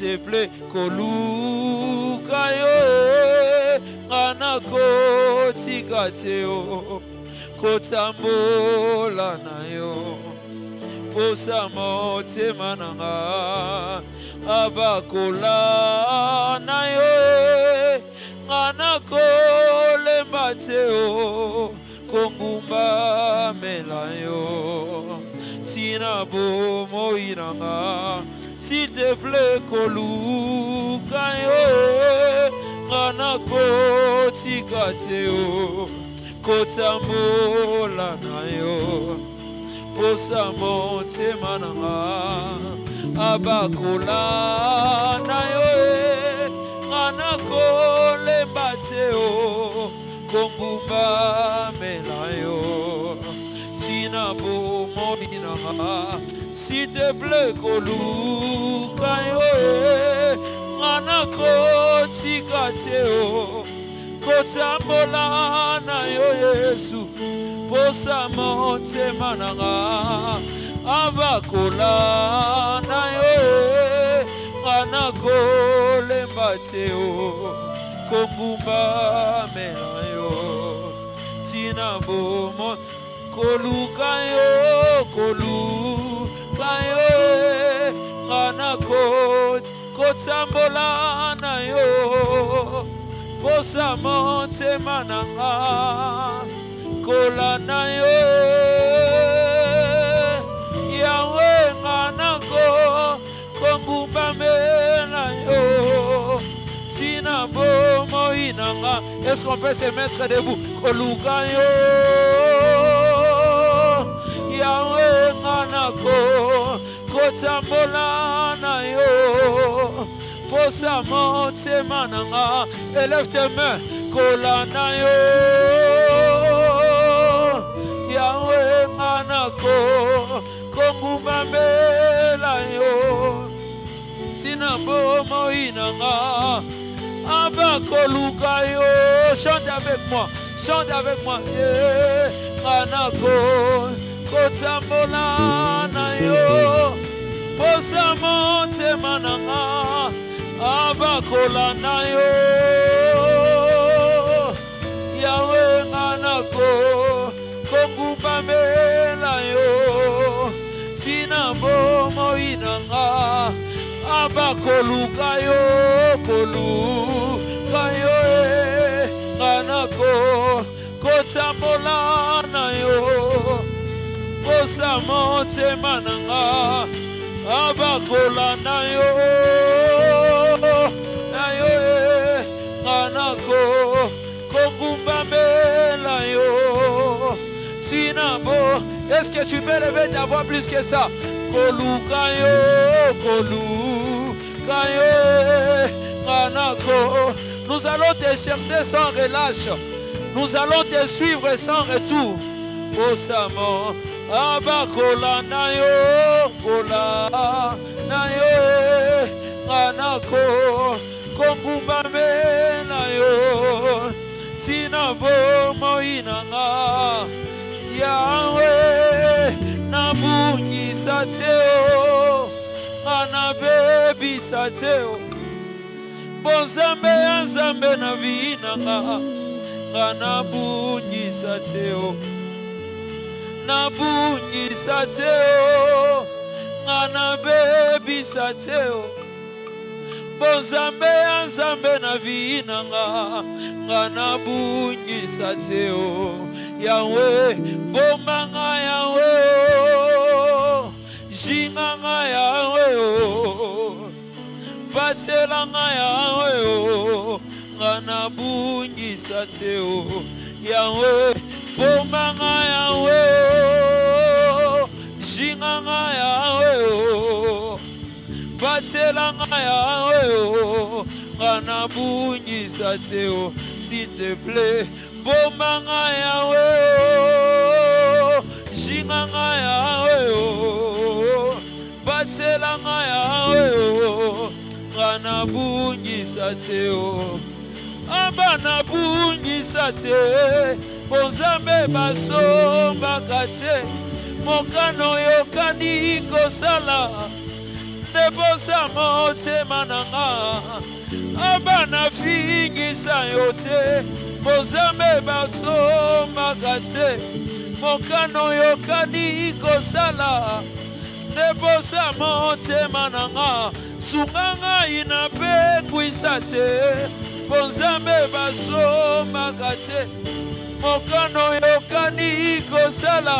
te plaît, koluka yo, ngana kotika te o, kotambola na yo, posa motema nanga, abakola na yo, ngana kolemba te o, kongumba mela yo, sina bomo inanga, s'il te plaît, koluka yo, ngana kotika te o, kotambola na yo, posa motema nanga, abakola na yo, ngana kolemba te o, kongumba mela yo, sina bomo inanga, s'il te plaît, koluka yo, ngana kotika te o, kotambola na yo Yesu, posa motema nanga, abakola na yo, ngana kolemba te o, kongumba mela yo, sina bomo, koluka yo, koluka yo, ngana kotambola na yo, posa motema nanga, kola na yo, Yahweh ngana kongumba mela yo, sina bomo inanga. Est-ce qu'on peut se mettre debout? Koluka yo, Yahweh ngana kotambola na yo, posa motema nanga. Élève tes mains, kola na yo, Yahweh ngana kongumba mela yo, sina bomo inanga, abakoluka yo. Chante avec moi, chante avec moi. Ngana kotambola na yo, posa motema nanga, abakola na yo, Yahweh ngana kongumba mela yo, sina bomo inanga, abakoluka yo, koluka yo, ngana kotambola na yo, posa motema nanga, abakola na yo, ngana kongumba mela yo, tinabo. Est-ce que tu peux lever ta voix plus que ça? Koluka yo, koluka yo, ngana nous allons te chercher sans relâche, nous allons te suivre sans retour. Osamo abakola na yo, kola na yo, ngana kongumba mela yo, tina bomo inanga, Yahweh nabungisa teo, ngana bebisa teo, bonzambe ya nzambe na vinanga, ngana bungisa teo, nabungisa teo, ngana bebisa teo, bonzambe ya nzambe na vinanga, ngana bungisa teo, Yahweh bombanga Yahweh, jinganga Yahweh, batelanga Yahweh, ngana bungisa teo, Yahweh bombanga Yahweh, jinganga Yahweh, batelanga Yahweh, ngana bungisa teo. S'il te plaît, bombanga Yahweh, jinganga Yahweh, batelanga Yahweh, ngana bungisa teo, abana bungisa te, bonzambe basombaka te, mokano yokani kosala, Nebosa motema nanga abana fingisa yote bozambe basomaka te mokano yokani kosala nebosa motema nanga sunganga inapengwisa te bozambe basomaka te mokano yokani kosala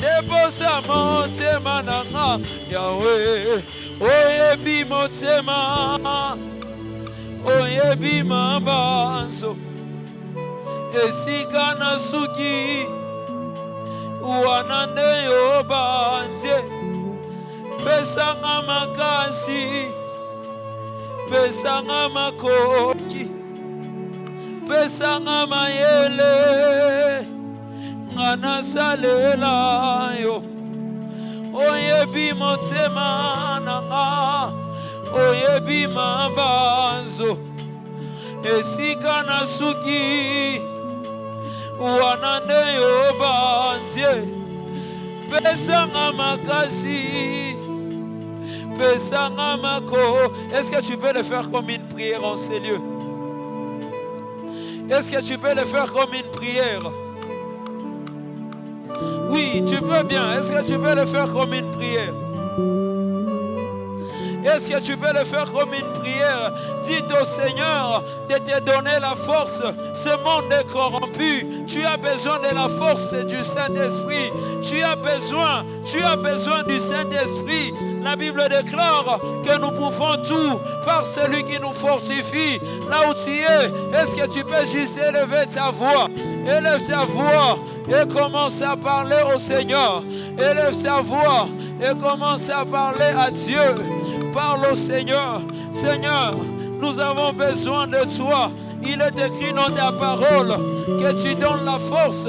nebosa motema nanga Yahweh oyebi motema oyebi mabanzo esika na suki wana nde yo banzie pesanga makasi pesanga makoki pesanga mayele ngana salela yo oyebi motema nanga oyebi mabanzo esika na suki wana nde yo banzie pesanga makasi pesanga mako. Est-ce que tu peux le faire comme une prière en ces lieux? Est-ce que tu peux le faire comme une prière? Oui, tu peux bien. Est-ce que tu peux le faire comme une prière? Est-ce que tu peux le faire comme une prière? Dites au Seigneur de te donner la force. Ce monde est corrompu. Tu as besoin de la force du Saint-Esprit. Tu as besoin du Saint-Esprit. La Bible déclare que nous pouvons tout par celui qui nous fortifie. Là où tu es, est-ce que tu peux juste élever ta voix? Élève ta voix et commence à parler au Seigneur. Élève ta voix et commence à parler à Dieu. Parle au Seigneur. Seigneur, nous avons besoin de toi. Il est écrit dans ta parole que tu donnes la force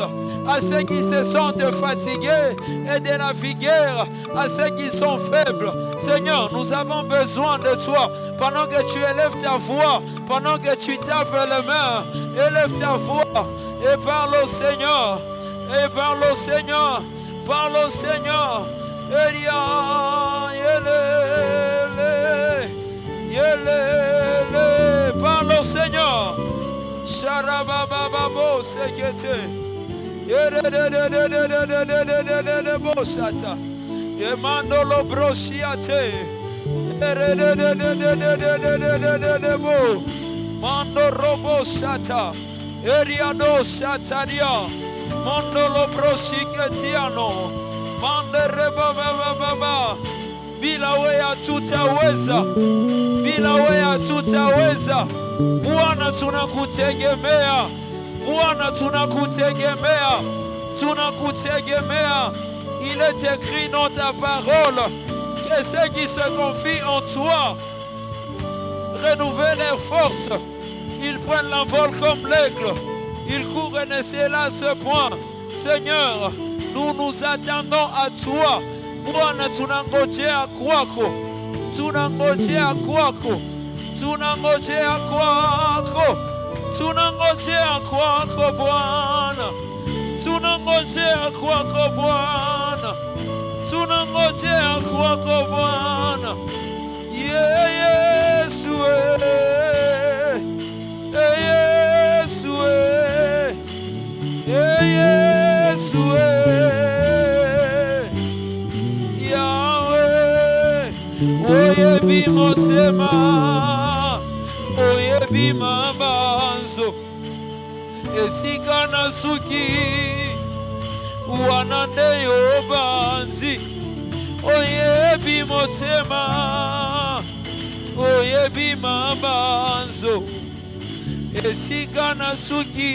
à ceux qui se sentent fatigués et de la vigueur à ceux qui sont faibles. Seigneur, nous avons besoin de toi. Pendant que tu élèves ta voix, pendant que tu tapes les mains, élève ta voix et parle au Seigneur. Et parle au Seigneur. Parle au Seigneur. Parle au Seigneur. Sharabababo sekete. Emandolo broshiate. Mando robo shata. Eriado shataria. Mondolo broshiketiano. Mande reba baba. Bila wewe tutaweza. Bila wewe tutaweza. Bwana tunakutegemea. Bwana tunakutegemea. Tunakutegemea. Il est écrit dans ta parole que ceux qui se confient en toi renouvellent leurs forces. Ils prennent l'envol comme l'aigle. Ils courent et ne se lassent point. Seigneur, nous nous attendons à toi. Bwana tunangojea kwako. Tunangojea kwako. Tunangojea kwako. Tunangojea kwako Bwana. Tunangojea kwako Bwana. Tunangojea kwako Bwana. Yesu Yesu Yesu Yahweh oyebi motema oyebi mabanzo esika na suki wana nde yo banzi oyebi motema oyebi mabanzo esika na suki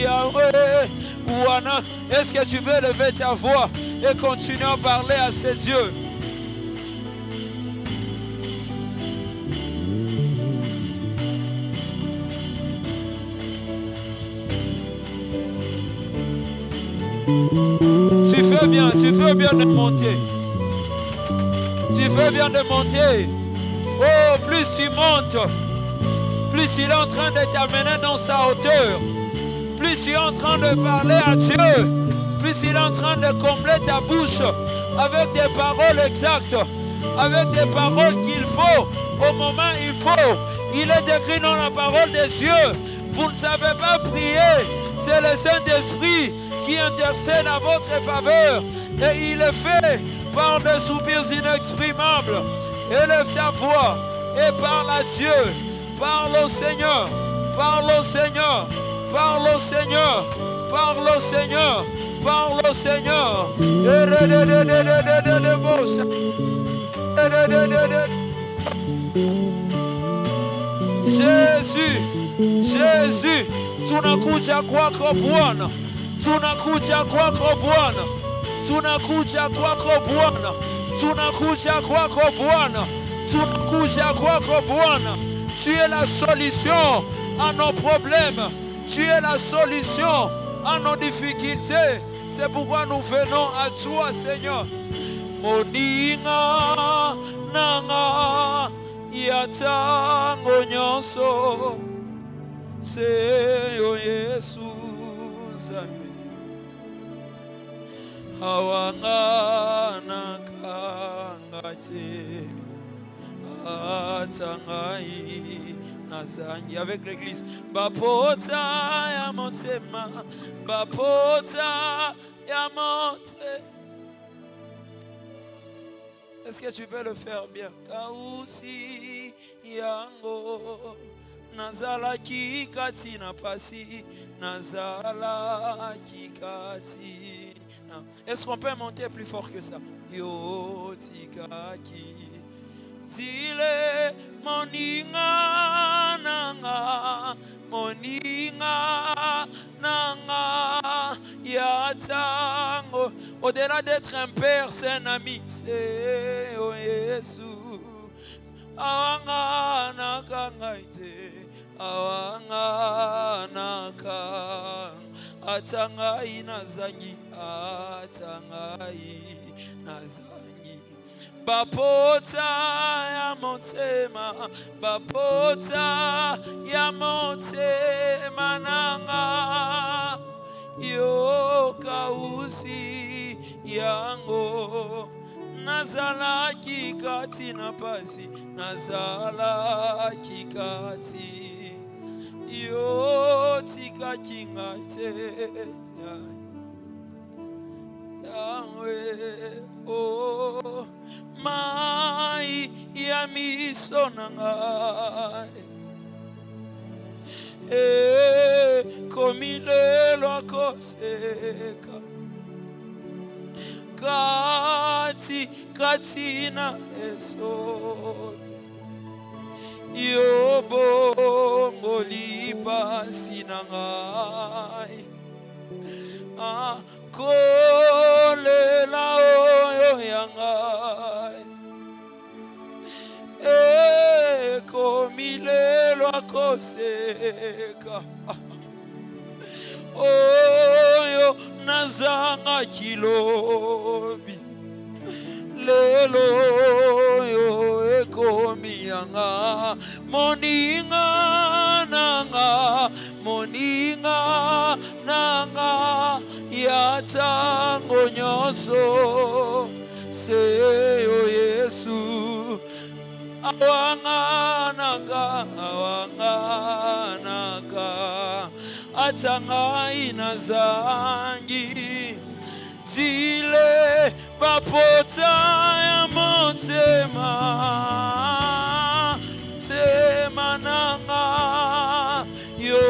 Yahweh wana. Est-ce que tu veux lever ta voix et continuer à parler à ces dieux? Tu fais bien de monter. Tu fais bien de monter. Oh, plus tu montes, plus il est en train de t'amener dans sa hauteur. Plus tu es en train de parler à Dieu, plus il est en train de combler ta bouche avec des paroles exactes, avec des paroles qu'il faut, au moment il faut. Il est écrit dans la parole de Dieu. Vous ne savez pas prier. C'est le Saint-Esprit qui intercède à votre faveur. Et il le fait par des soupirs inexprimables. Élève ta voix et parle à Dieu. Parle au Seigneur. Parle au Seigneur. Parle au Seigneur. Parle au Seigneur. Parle au Seigneur. Jésus, Jésus, tunakuja kwako Bwana, tunakuja kwako Bwana, tunakuja kwako Bwana, tunakuja kwako Bwana, tunakuja kwako Bwana. Tu es la solution à nos problèmes, tu es la solution à nos difficultés. C'est pourquoi nous venons à toi, Seigneur. Moninga nanga yatango nyonso seyo Yesu Nzambe awanga nakangate atangai nazangi avec l'église bapota ya motema bapota ya motema. Est-ce que tu peux le faire bien? Kausi yango nazala kikati na pasi nazala kikati. Est-ce qu'on peut monter plus fort que ça? Yo tikaki dile moninga nanga moninga nanga yatango. Au-delà d'être un père, c'est un ami. C'est oh Jésus. Awanga nakangaite. Awanga naka. Atangai nazangi. Atangai nazangi. Bapota ya motema. Bapota ya motema nanga. Yo kausi yango nazala kikati na pasi nazala kikati yo tika kingate Yahweh oh mai ya miso nangai komilelo akoseka kati na esol yo bongo lipasi na ngai kolela oyo ya ngai komilelo akoseka oyo nazanga kilobi lelo oyo ekomi yanga moninga nanga yatango nyonso seyo Yesu. Awanga nanga atangai nazangi zile bapota ya motema tema nanga yo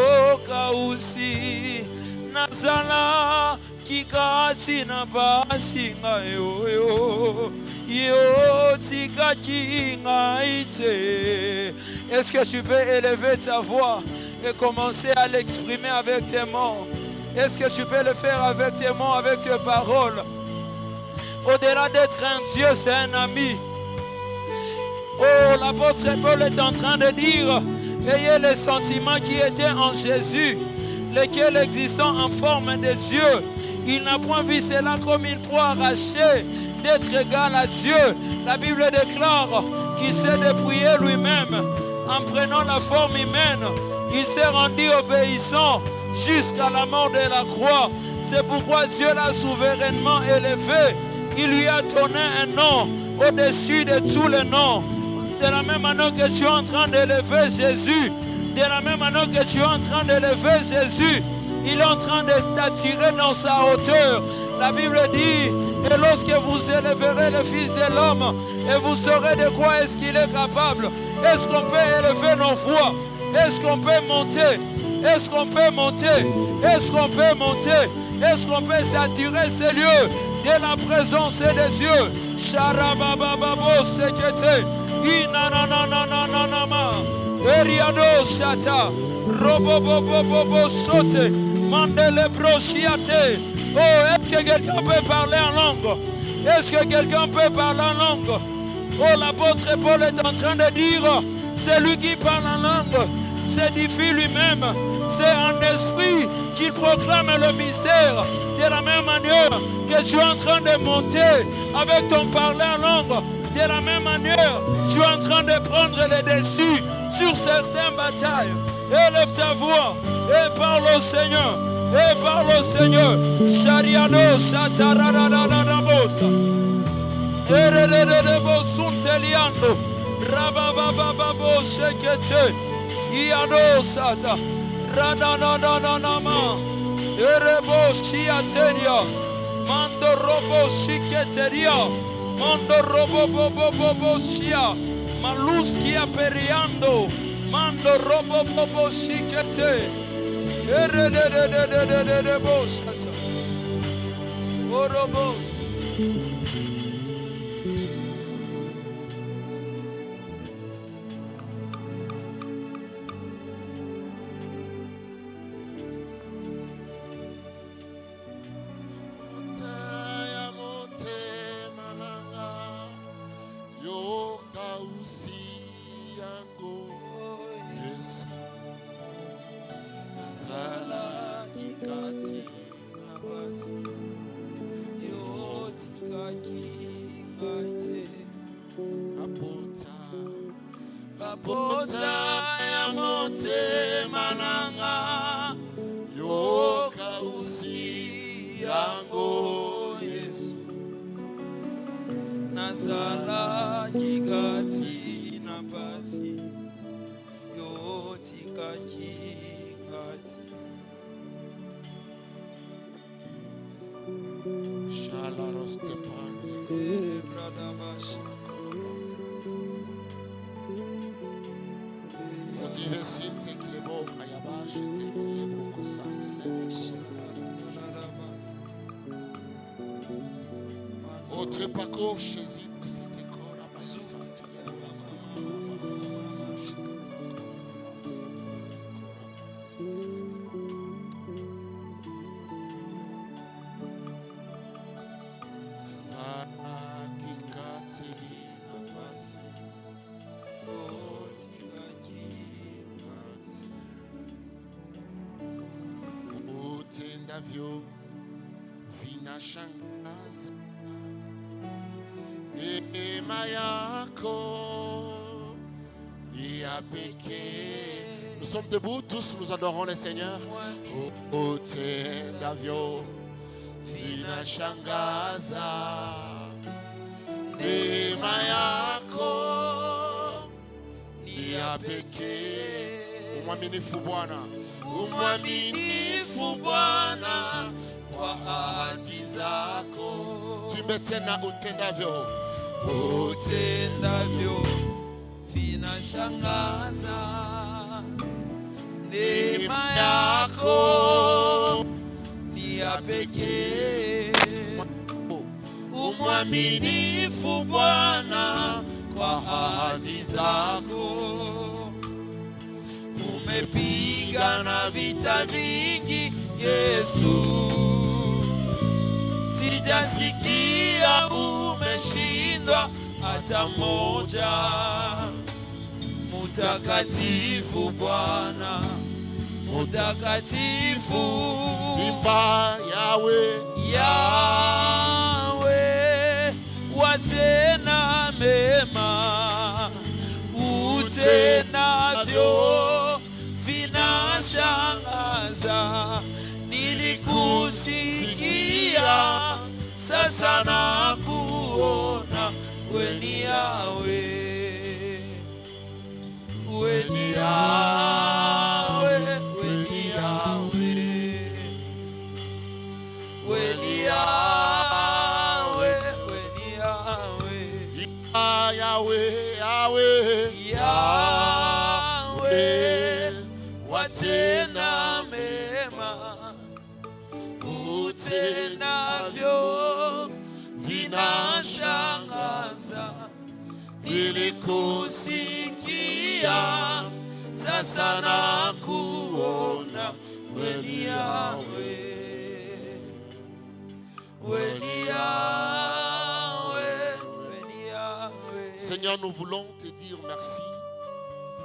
kausi nazala kikati na basi ngayo yo tika kingaite. Est-ce que tu peux élever ta voix et commencer à l'exprimer avec tes mots? Est-ce que tu peux le faire avec tes mots, avec tes paroles? Au-delà d'être un Dieu, c'est un ami. Oh, l'apôtre Paul est en train de dire, ayez les sentiments qui étaient en Jésus, lesquels existant en forme de Dieu. Il n'a point vu cela comme il pourrait arracher d'être égal à Dieu. La Bible déclare qu'il s'est dépouillé lui-même en prenant la forme humaine. Il s'est rendu obéissant jusqu'à la mort de la croix. C'est pourquoi Dieu l'a souverainement élevé. Il lui a donné un nom au-dessus de tous les noms. De la même manière que tu es en train d'élever Jésus, de la même manière que tu es en train d'élever Jésus, il est en train de t'attirer dans sa hauteur. La Bible dit, et lorsque vous élèverez le Fils de l'homme, et vous saurez de quoi est-ce qu'il est capable. Est-ce qu'on peut élever nos voix? Est-ce qu'on peut monter? Est-ce qu'on peut monter? Est-ce qu'on peut monter? Est-ce qu'on peut s'attirer ces lieux de la présence de Dieu? Charabababo sekete. Inanananananama. Eriado shata. Robobobobobo sote. Mandele broshiate. Oh, est-ce que quelqu'un peut parler en langue? Est-ce que quelqu'un peut parler en langue? Oh, l'apôtre Paul est en train de dire, c'est lui qui parle en langue, s'édifie lui-même, c'est en esprit qu'il proclame le mystère. De la même manière que tu es en train de monter avec ton parler en langue, de la même manière, tu es en train de prendre le dessus sur certaines batailles. Élève ta voix et parle au Seigneur. Et parle au Seigneur. Shariano Shatarada. Erelelebo Sunteliando. Rababababo Shekete. Iano Sata. Radanananama. Erebo Shiateria. Mando Robo Shiketeria. Mando Robo Bobo Shia. Maluskia Periando. Mando Robo Bobo Shikete. Vinashangaza neema yako ni ya pekee. Nous sommes debout, tous nous adorons le Seigneur. Utendavyo vinashangaza neema yako ni ya pekee. Umwaminifu Bwana, umwaminifu Bwana kwa ahadi zako. Tuimbe tena, utendavyo, utendavyo vinashangaza, neema yako ni ya pekee. Umwaminifu Bwana kwa ahadi zako. Umepigana vita vingi Yesu, sijasikia umeshindwa hata moja. Mutakatifu Bwana, mutakatifu. Imba Yahweh, Yahweh, watenda mema, utendavyo vinashangaza. Nilikusikia, sasa nakuona, wewe vyote navyo vinashangaza ili kusikia sasa na kuona weni yawe, weni yawe, weni yawe. Seigneur, nous voulons te dire merci.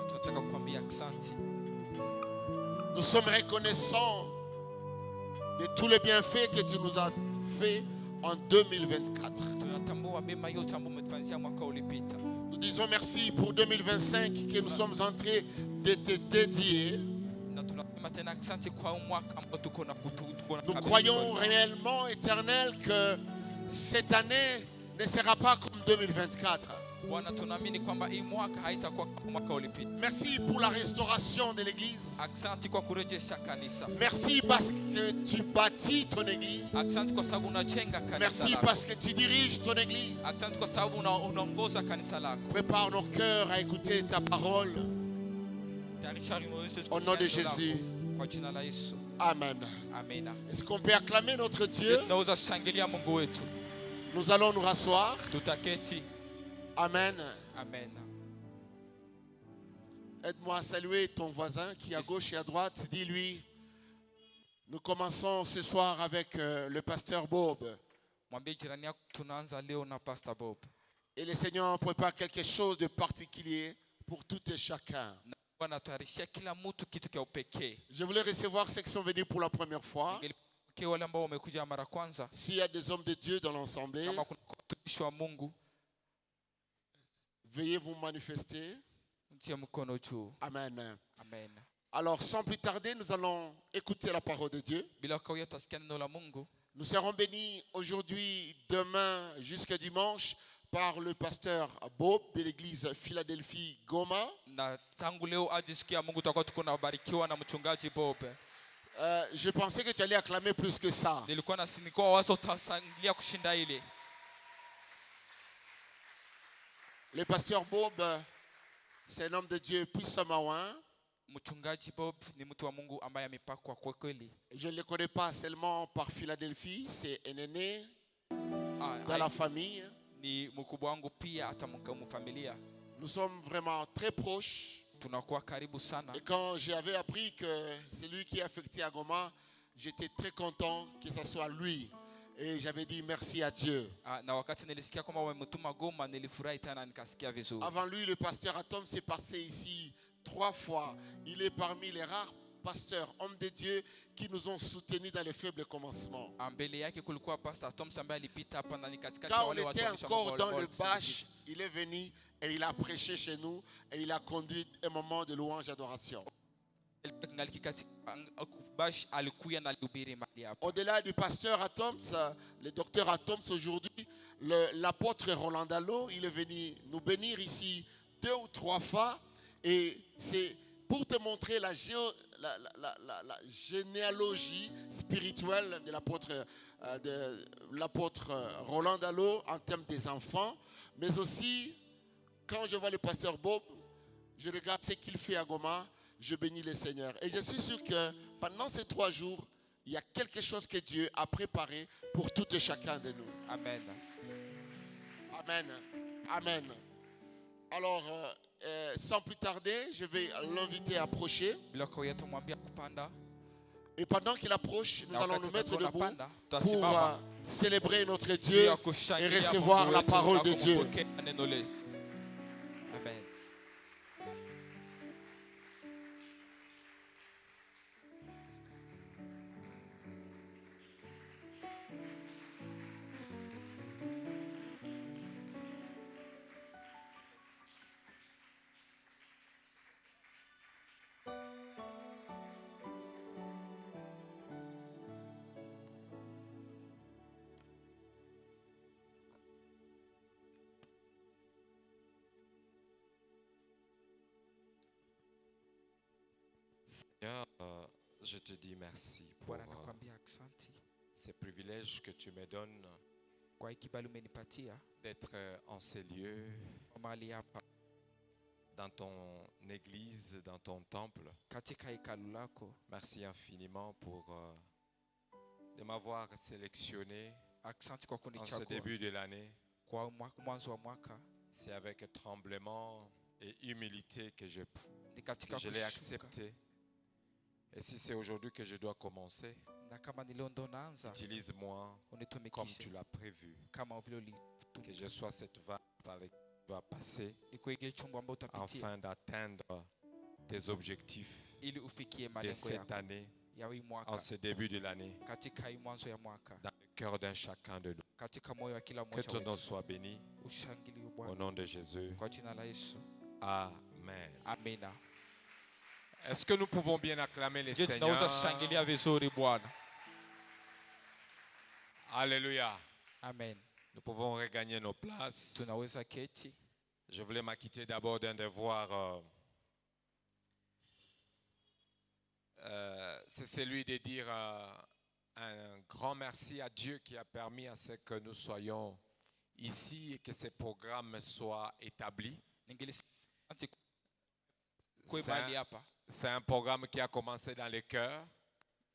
Tunataka kukwambia asante. Nous sommes reconnaissants de tous les bienfaits que tu nous as fait en 2024. Tunatambua mema yote ambayo umetufanyia mwaka uliopita. Nous disons merci pour 2025 que nous sommes en train de te dédier. Nous croyons réellement, Éternel, que cette année ne sera pas comme 2024. Merci pour la restauration de l'église. Merci parce que tu bâtis ton église. Merci parce que tu diriges ton église. Prépare nos cœurs à écouter ta parole. Au nom de Jésus. Amen. Est-ce qu'on peut acclamer notre Dieu? Nous allons nous rasseoir. Amen. Amen. Aide-moi à saluer ton voisin qui est à gauche et à droite. Dis-lui, nous commençons ce soir avec le pasteur Bob. Et le Seigneur prépare quelque chose de particulier pour tout et chacun. Je voulais recevoir ceux qui sont venus pour la première fois. S'il y a des hommes de Dieu dans l'ensemble, veuillez vous manifester. Amen. Amen. Alors, sans plus tarder, nous allons écouter la parole de Dieu. Nous serons bénis aujourd'hui, demain, jusqu'à dimanche, par le pasteur Bob de l'église Philadelphie Goma. Je pensais que tu allais acclamer plus que ça. Le pasteur Bob, c'est un homme de Dieu puissamment. Je ne le connais pas seulement par Philadelphie, c'est un aîné dans la famille. Nous sommes vraiment très proches. Et quand j'avais appris que c'est lui qui est affecté à Goma, j'étais très content que ce soit lui. Et j'avais dit merci à Dieu. Avant lui, le pasteur Atom s'est passé ici 3 fois. Il est parmi les rares pasteurs, hommes de Dieu, qui nous ont soutenus dans les faibles commencements. Quand on était encore dans le bâche, il est venu et il a prêché chez nous et il a conduit un moment de louange et d'adoration. Au-delà du pasteur Atoms, le docteur Atoms aujourd'hui, l'apôtre Roland Dallot, il est venu nous bénir ici 2 ou 3 fois. Et c'est pour te montrer la généalogie spirituelle de l'apôtre Roland Dallot en termes des enfants. Mais aussi, quand je vois le pasteur Bob, je regarde ce qu'il fait à Goma. Je bénis le Seigneur. Et je suis sûr que pendant ces 3 jours, il y a quelque chose que Dieu a préparé pour tout et chacun de nous. Amen. Amen. Amen. Alors, sans plus tarder, je vais l'inviter à approcher. Et pendant qu'il approche, nous allons nous mettre debout pour célébrer notre Dieu et recevoir la parole de Dieu. Amen. Seigneur, je te dis merci pour ce privilège que tu me donnes d'être en ces lieux, dans ton église, dans ton temple. Merci infiniment pour de m'avoir sélectionné Asante kwa en ce kunichagua début de l'année. kwa mwanzo wa mwaka. C'est avec tremblement et humilité que Ni je katika l'ai kushuka. accepté. Et si c'est aujourd'hui que je dois commencer, Na kama ni leo ndo naanza, utilise-moi comme unitumikishe tu l'as prévu. kama vile Que je sois cette vague par laquelle tu vas passer nikuige chombo ambao utapitia afin d'atteindre tes objectifs ili ufikie de malengo cette yako année, ya hii en mwaka, ce début de l'année, katika hii mwanzo ya mwaka, dans le cœur d'un chacun de nous. katika moyo wa kila Que mmoja ton nom wetu. soit béni Ushangilie au Bwana nom de Jésus. kwa jina la Yesu. Amen. Amina. Est-ce que nous pouvons bien acclamer les Je tunaweza shangilia Seigneurs? vizuri Bwana. Alléluia. Amen. Nous pouvons regagner nos places. Tunaweza keti. Je voulais m'acquitter d'abord d'un devoir. C'est celui de dire un grand merci à Dieu qui a permis à ce que nous soyons ici et que ces programmes soient établis. Ningelisema C'est mahali un, hapa. c'est un programme qui a commencé dans les cœurs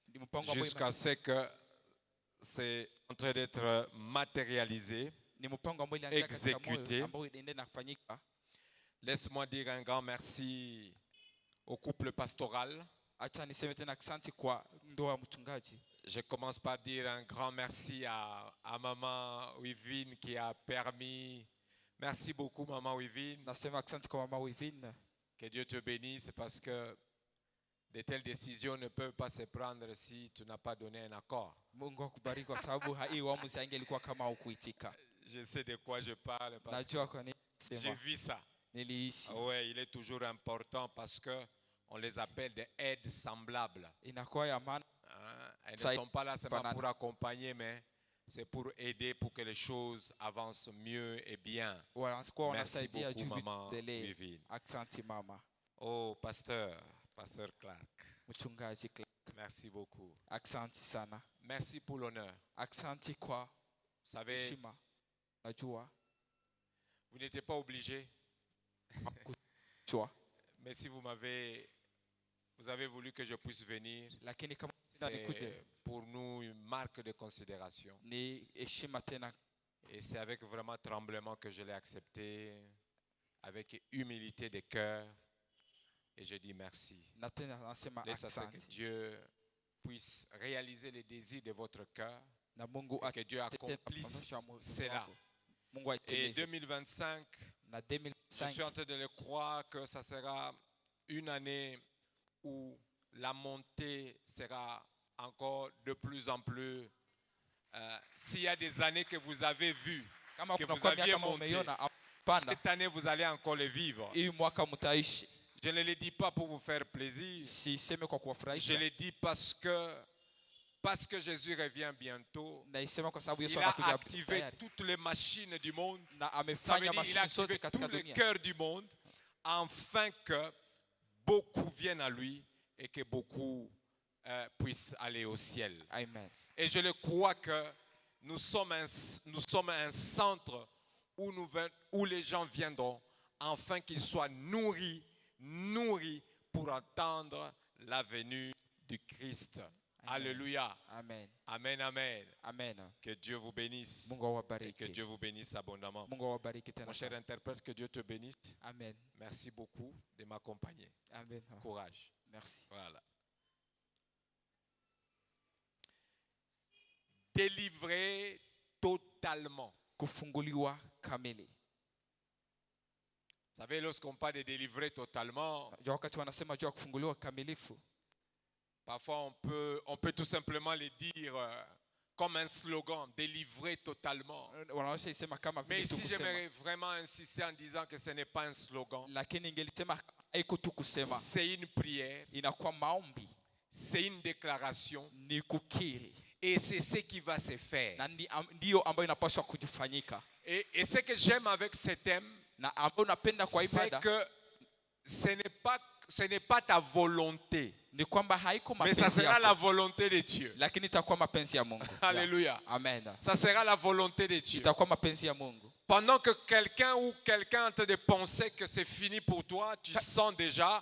Ni mpango ambao jusqu'à ce que c'est en train d'être matérialisé. ni mpango ambao ilianza katika exécuté. moyo ambao inaenda kufanyika. Laisse-moi dire un grand merci au couple pastoral. Acha niseme tena asante kwa ndoa ya mchungaji. Je commence par dire un grand merci à maman Wivine qui a permis. Merci beaucoup maman Wivine. Nasema asante kwa mama Wivine. Que Dieu te bénisse parce que de telles décisions ne peuvent pas se prendre si tu n'as pas donné un accord. Mungu akubariki kwa sababu hii uamuzi haingelikuwa kama hukuitika. Je sais de quoi je parle parce Najua kwa que nini j'ai nasema vu ça. niliishi. Ouais, il est toujours important parce que on les appelle des aides semblables. Inakuwa ya maana Hein? Elles Ça ne sont pas là seulement banane. pour accompagner, mais c'est pour aider pour que les choses avancent mieux et bien. wanakuwa Merci wanasaidia beaucoup, juu maman viendelee. Vivine. Asante mama Oh, pasteur Clark, mchungaji Clark. merci beaucoup. Asante sana. Merci pour l'honneur. Asante kwa Vous savez, heshima. Najua vous n'étiez pas obligé, chua, mais si vous avez voulu que je puisse venir, lakini kama nikuje c'est pour nous une marque de considération. ni heshima tena. Et c'est avec vraiment tremblement que je l'ai accepté, avec humilité de cœur. Et je dis merci. Na tena nasema Laisse à ce que asante. Dieu puisse réaliser les désirs de votre cœur Na Mungu et que Dieu accomplisse cela. Mungu Et aitimize. 2025, Na je suis en 2005 train de le croire que ça sera une année où la montée sera encore de plus en plus. S'il y a des années que vous avez vues, kama que kuna vous kwa aviez miaka monté, umeiona panda, cette année vous allez encore le vivre. hii mwaka mtaishi. Je ne le dis pas pour vous faire plaisir. Siseme kwa Je kuwafurahisha. le dis parce que Jésus revient bientôt. Naisema kwa sababu Yesu Il a anakuja activé tayari. toutes les machines du monde. Na Ça veut amefanya dire qu'il a mashine activé zote katika tous les dunia cœurs du monde afin que beaucoup viennent à lui et que beaucoup puissent aller au ciel. Amen. Et je le crois que nous sommes un centre où les gens viendront afin qu'ils soient nourris pour attendre la venue du Christ. Amen. Alléluia. Amen. Amen, amen. Amen. Que Dieu vous bénisse Mungu et awabariki. que Dieu vous bénisse abondamment. Mungu awabariki tena Mon cher sana. interprète, que Dieu te bénisse. Amen. Merci beaucoup de m'accompagner. Amen. Courage. Merci. Voilà. Délivré totalement. Kufunguliwa kamili. Vous savez, lorsqu'on parle de délivrer totalement, Jua wakati wanasema juu ya kufunguliwa kamilifu, parfois on peut tout simplement le dire comme un slogan, délivrer totalement. wanaweza isema kama Mais vile tu ici, kusema. j'aimerais vraiment insister en disant que ce n'est pas un slogan. Lakini ingelisema haiko tu kusema, C'est une prière, inakuwa maombi, c'est une déclaration ni kukiri. et c'est ce qui va se faire. Na ndio ambayo inapaswa kujifanyika. Et ce que j'aime avec ce thème, Na ambayo unapenda kwa c'est ibada que ce n'est pas ta volonté, ni kwamba haiko mais ça mapenzi sera la yako, volonté de Dieu. lakini itakuwa mapenzi ya Mungu. Alléluia. Amen. Ça sera la volonté de Dieu. Itakuwa mapenzi ya Mungu. Pendant que quelqu'un est en train de penser que c'est fini pour toi, tu sens déjà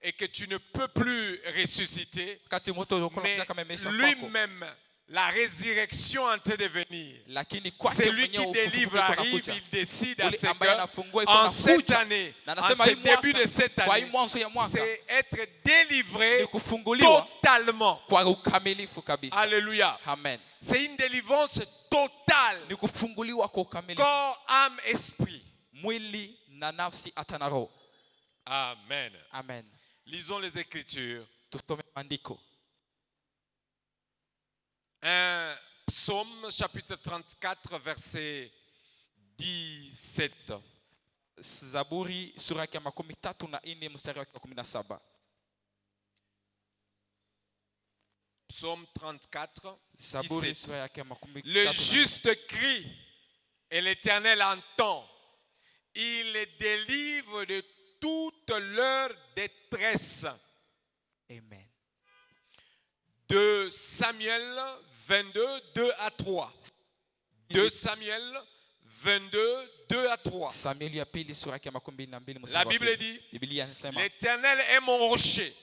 et que tu ne peux plus ressusciter, Wakati moto unakuwa mais unataka kama imeisha kwako, lui-même, la résurrection en train de venir. lakini kwake Celui qui mwenyewe délivre ufufuko arrive, unakuja. il décide à Ule ce ambaye que anafungua iko en cette anakuja. année, Na en anasema ce hii mwaka, début de cette kwa hii année, mwanzo ya mwaka c'est être délivré ni kufunguliwa totalement. kwa ukamilifu kabisa. Alléluia. Amen. C'est une délivrance totale. Ni kufunguliwa kwa ukamilifu, Corps, âme, esprit. mwili na nafsi hata na roho. Amen. Amen. Lisons les Écritures. Tusome maandiko. Un psaume chapitre 34 verset 17. Zaburi sura ya 34 mstari wa 17. Psaume 34, Zaburi 17. sura ya 34. Le juste crie et l'Éternel entend. Il les délivre de toute leur détresse. Amen. 2 Samuel 22, 2 à 3. 2 Samuel 22, 2 à 3. Samueli ya pili sura ya 22 mstari La wa Bible pili. dit, Biblia inasema l'Éternel est mon rocher,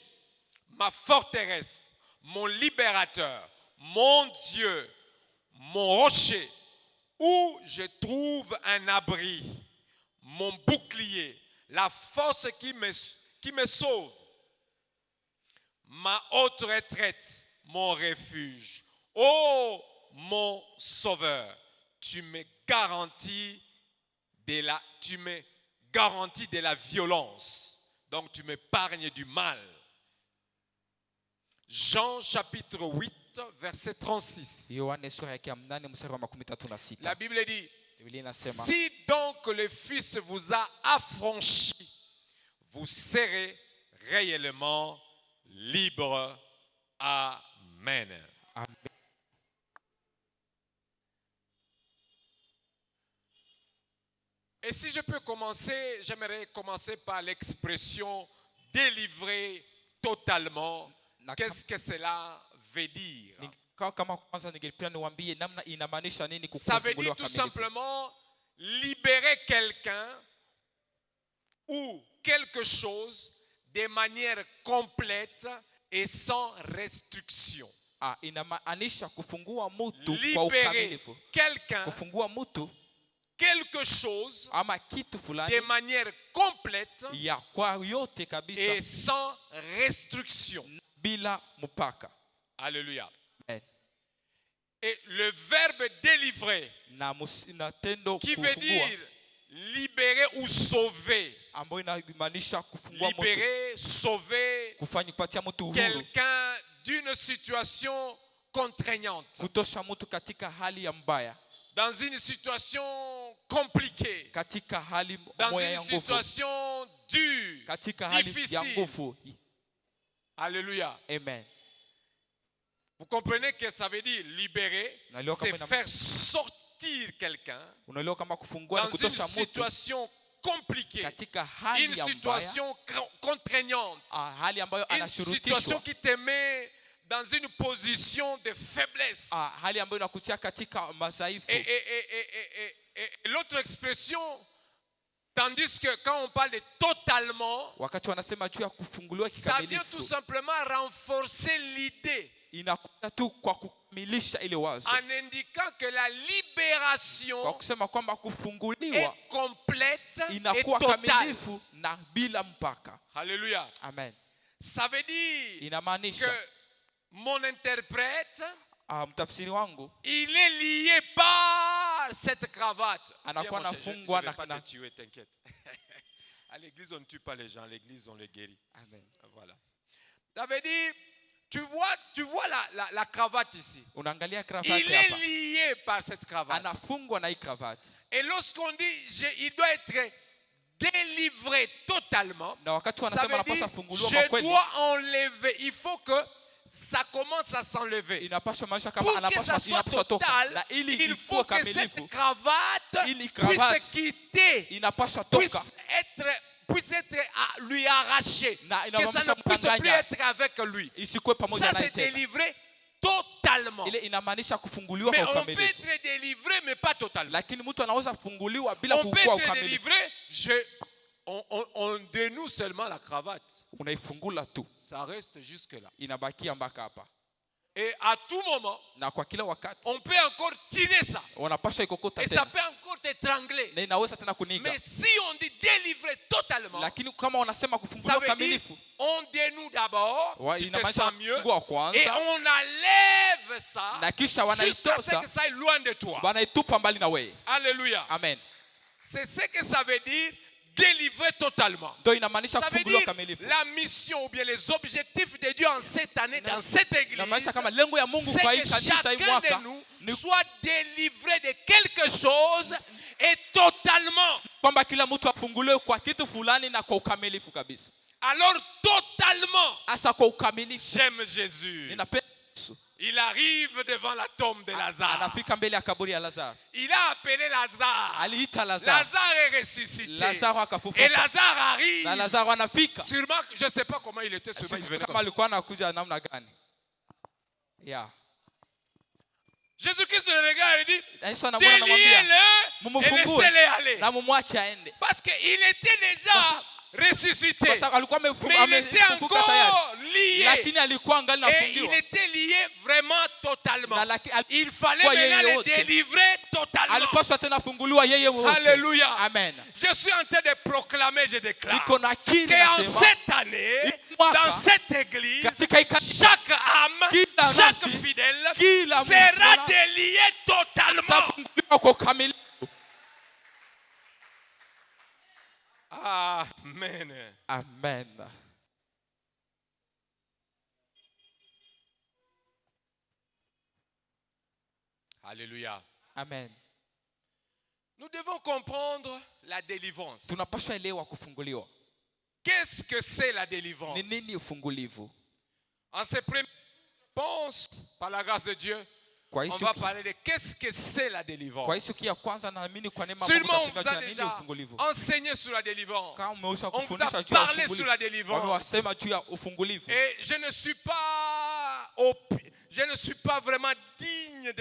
ma forteresse, mon libérateur, mon Dieu, mon rocher, où je trouve un abri, mon bouclier, la force qui me sauve, ma haute retraite, mon refuge. Oh, mon sauveur, tu me garantis de la violence. Donc tu m'épargnes du mal. Jean chapitre 8, verset 36. Yohane sura ya 8 mstari wa 36. La Bible dit, Biblia inasema si donc le Fils vous a affranchi, vous serez réellement libre. Amen. Amen. Et si je peux commencer, j'aimerais commencer par l'expression délivrer totalement. Qu'est-ce que cela veut dire? Kama kwanza ningependa niwaambie namna inamaanisha nini Ça veut dire kufunguliwa tout kamilifu. simplement libérer quelqu'un ou quelque chose de manière complète et sans restriction. Inamaanisha kufungua mtu kwa Libérer ukamilifu. quelqu'un, Kufungua mtu quelque chose ama kitu fulani de manière complète ya kwa yote kabisa et sans restriction. bila mpaka. Alléluia. Amen. Et le verbe délivrer, Na tendo qui veut kufungua dire libérer ou sauver. ambayo inamaanisha kufungua mtu, Libérer, sauver kufanya kupatia mtu uhuru, quelqu'un d'une situation contraignante, kutosha mtu katika hali ya mbaya, dans une situation compliquée, katika hali dans moya une ya nguvu, situation dure, katika hali ya difficile. nguvu. Alléluia. Amen. Vous comprenez que ça veut dire libérer, Nalio c'est kama faire sortir quelqu'un Unaelewa kama kufungua ni dans une kutosha mtu situation compliquée, katika hali une ya mbaya, situation contraignante, hali ambayo une situation anashurutishwa, qui te met dans une position de faiblesse. hali ambayo inakutia katika madhaifu. Et l'autre expression, tandis que quand on parle de totalement, Wakati wanasema juu ya kufunguliwa ça vient tout kikamilifu, simplement renforcer l'idée inakuja tu kwa kukamilisha ile wazo, en indiquant que la kwa libération kusema kwamba est kufunguliwa complète et inakuwa totale. kamilifu na bila mpaka. Alléluia. Amen. Ça veut dire Inamaanisha que mon interprète, mtafsiri wangu il est lié par cette cravate. anakuwa Viens, mon cher, je anafungwa ne vais pas na te tuer, t'inquiète. À l'église, on ne tue pas les gens. À l'église, on les guérit. Amen. Voilà. Ça veut dire, tu vois la cravate ici. Unaangalia Il kravati est hapa, lié par cette cravate. anafungwa na hii kravati, Et lorsqu'on dit, il doit être délivré totalement, na wakati ça wanasema veut dire, anapaswa funguliwa kwa je kweli, dois enlever. Il faut que ça commence à s'enlever. inapaswa maanisha kama Pour que ça anapaswa soit toka, total, na ili il ikuwe faut que cette kamilifu cravate ili puisse cravate quitter, inapaswa toka puisse être à lui arracher, na que ça ne inamaanisha puisse plus mkanganya être avec lui. isikuwe pamoja Ça, naye c'est tena. délivré totalement. Ile inamaanisha kufunguliwa Mais kwa on peut ukamilifu, être délivré, mais pas totalement. lakini mtu anaweza funguliwa bila On peut kukuwa être ukamilifu. délivré, on dénoue seulement la cravate. Unaifungula tu, Ça reste jusque-là. inabakia mpaka hapa. Et à tout moment, na kwa kila wakati on peut encore tirer ça. wanapaswa ikokota Et ça tena, peut encore t'étrangler. na inaweza tena kunika. Mais si on dit délivrer totalement, Lakini kama wanasema ça kufunguliwa veut dire kamilifu, on dénoue d'abord, tu te inamaanisha sens mieux, kufungua et kwanza, on enlève ça na kisha jusqu'à ce wanaitosa que ça aille loin de toi. wanaitupa mbali na wewe. Alléluia. Amen. C'est ce que ça veut dire délivrer totalement. Ndio inamaanisha Ça veut kufunguliwa dire kamilifu. la mission ou bien les objectifs de Dieu en cette année dans cette église, Inamaanisha kama lengo ya Mungu c'est kwa hii que kanisa hii chacun mwaka de nous ni soit délivré de quelque chose et totalement. kwamba kila mtu afunguliwe kwa kitu fulani na kwa ukamilifu kabisa. Alors totalement. Asa kwa ukamilifu. J'aime Jésus. Ninapenda Yesu. Il arrive devant la tombe de Lazare. Anafika mbele ya kaburi ya Lazaro. Il a appelé Lazare. Aliita Lazaro. Lazare est ressuscité. Lazaro akafufuka. Et Lazare arrive. Na Lazaro anafika. Sûrement, je ne sais pas comment il était, sûrement il venait Kama comme alikuwa anakuja namna gani. Yeah. Jésus-Christ le regarde et dit, Yesu anamwona anamwambia, déliez-le et laissez-le aller. na mumwache aende. Parce qu'il était déjà ressuscité. Kwa sababu alikuwa Mais il était amefufuka tayari. encore lié. Lakini alikuwa angali Et il nafungiwa. était lié vraiment totalement. Il fallait Kwa maintenant yeye le yote. délivrer totalement. Alipaswa tena funguliwa yeye wote. Alléluia. Amen. Je suis en train de proclamer, je déclare, Niko na kile qu'en nasema, cette année, mwaka, dans cette église, katika kanisa, chaque âme, kila chaque nafsi, fidèle kila sera mtu délié totalement. atafunguliwa kwa ukamilifu. Amen. Amen. Alléluia. Amen. Nous devons comprendre la délivrance. Tunapaswa elewa kufunguliwa. Qu'est-ce que c'est la délivrance? Ni nini ufungulivu? En ces premiers, je pense, par la grâce de Dieu, Kwa on va parler de qu'est-ce que c'est la délivrance. Kwa hiyo ya kwanza naamini kwa neema Sûrement, on Mungu vous a nini déjà ufungulivu. enseigné sur la délivrance. Kama umeweza On vous kufundisha a juu ya parlé sur la ufungulivu. délivrance. Wamewasema juu ya ufungulivu. Et je ne suis pas vraiment digne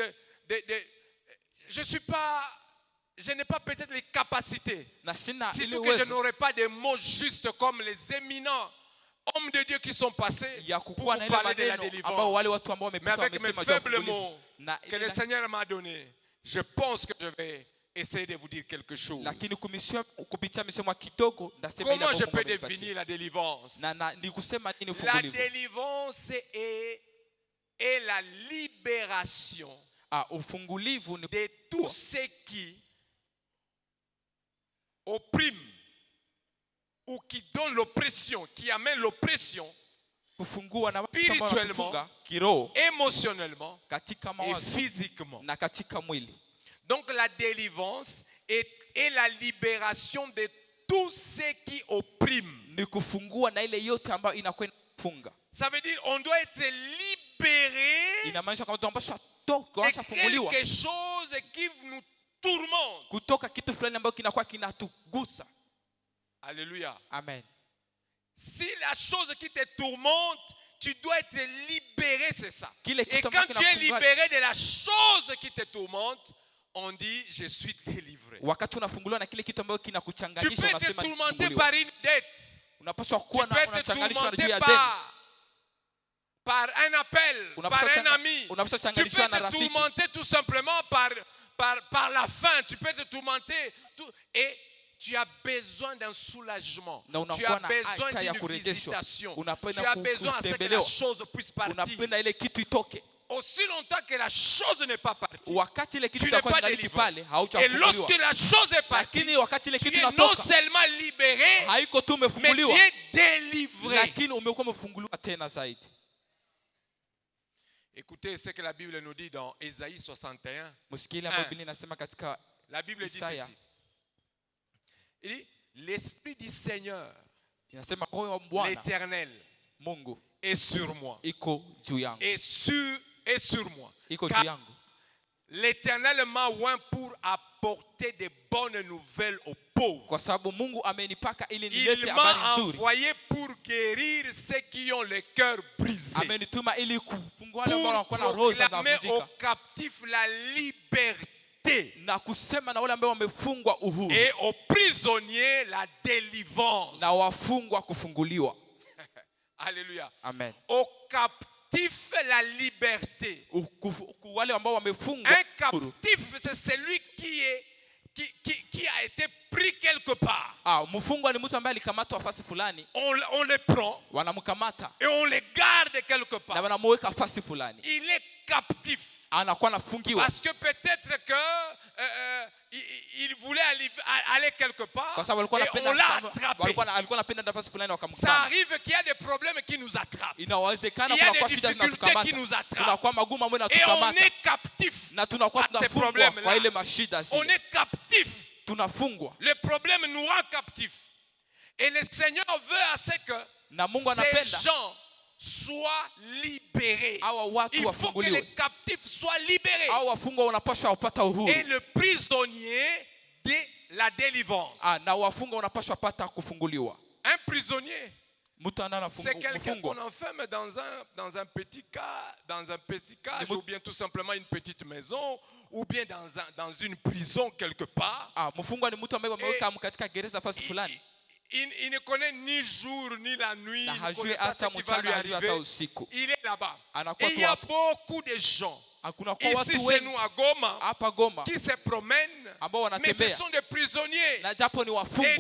je n'ai pas peut-être les capacités. Na sina ile Surtout que je uwezo n'aurai pas des mots justes comme les éminents hommes de Dieu qui sont passés ya pour kukuwa vous na ile parler de la maneno ambao délivrance. wale watu ambao Mais wamepita avec mes wamesema juu ya faibles ufungulivu. mots Na que le Seigneur m'a donné, je pense que je vais essayer de vous dire quelque chose. lakini kupitia misemo kidogo ndasema ile Comment je ambayo peux Mungu amenipatia. définir la délivrance? Na ni kusema nini La ufungulivu? délivrance est la libération Ufungulivu ni de tout ce qui opprime ou qui donne l'oppression, qui amène l'oppression kufungua na spirituellement, kufunga kiroho émotionnellement katika et mawazo physiquement. na katika mwili. Donc la délivrance est la libération de tout ce qui opprime. Ni kufungua na ile yote ambayo inakwenda kufunga. Ça veut dire on doit être libéré Inamaanisha kwamba tunapaswa de funguliwa quelque chose qui nous tourmente. kutoka kitu fulani ambacho kinakuwa kinatugusa. Alléluia. Amen. Si la chose qui te tourmente, tu dois être libéré, c'est ça. Et quand tu es libéré de la chose qui te tourmente, on dit je suis délivré. Wakati unafunguliwa na kile kitu ambacho Tu kinakuchanganyisha peux te unasema tourmenter par une dette. unapaswa Tu kuwa peux na te unachanganyishwa juu tourmenter ya deni. par un appel, par un ami. Tu peux te tourmenter tout simplement par la faim. Tu peux te tourmenter. Et tu as besoin d'un soulagement. Tu as besoin d'une visitation. Tu as besoin à ce que la chose puisse partir. Aussi longtemps que la chose n'est pas partie, tu n'es pas délivré. Et lorsque la chose est partie, tu es non seulement libéré, mais tu es délivré. Écoutez ce que la Bible nous dit dans Ésaïe 61. La Bible dit ceci. Il dit, l'Esprit du Seigneur, l'Éternel, est sur moi. Et sur moi. Car l'Éternel m'a oint pour apporter de bonnes nouvelles aux pauvres. Il m'a envoyé pour guérir ceux qui ont le cœur brisé. Pour proclamer aux captifs la liberté. Et aux prisonniers la délivrance. Alléluia. Amen. Aux captifs captif la liberté. Wale ambao wamefungwa. Un captif, c'est celui qui a été pris quelque part. Mfungwa ni mtu ambaye alikamatwa nafasi fulani. On le prend. Wanamkamata. Et on le garde quelque part. Na wanamweka nafasi fulani. Il est captif. Anakuwa anafungiwa. Parce que peut-être que il voulait aller quelque part et on l'a attrapé. Ça arrive qu'il y a des problèmes qui nous attrapent. Il y a des difficultés qui nous attrapent. Et on est captif à ces problèmes-là. On est captif. Le problème nous rend captifs. Et le Seigneur veut à ce que ces gens soient libérés. Il faut que les captifs soient libérés. Et le prisonnier de la délivrance. Un prisonnier, c'est quelqu'un qu'on enferme dans un petit cage, ou bien tout simplement une petite maison, ou bien dans une prison quelque part. Il ne connaît ni jour ni la nuit. Il ne connaît pas ce qui va lui arriver. Il est là-bas. Et il y a beaucoup de gens ici chez nous à Goma qui se promènent, mais ce sont des prisonniers. Et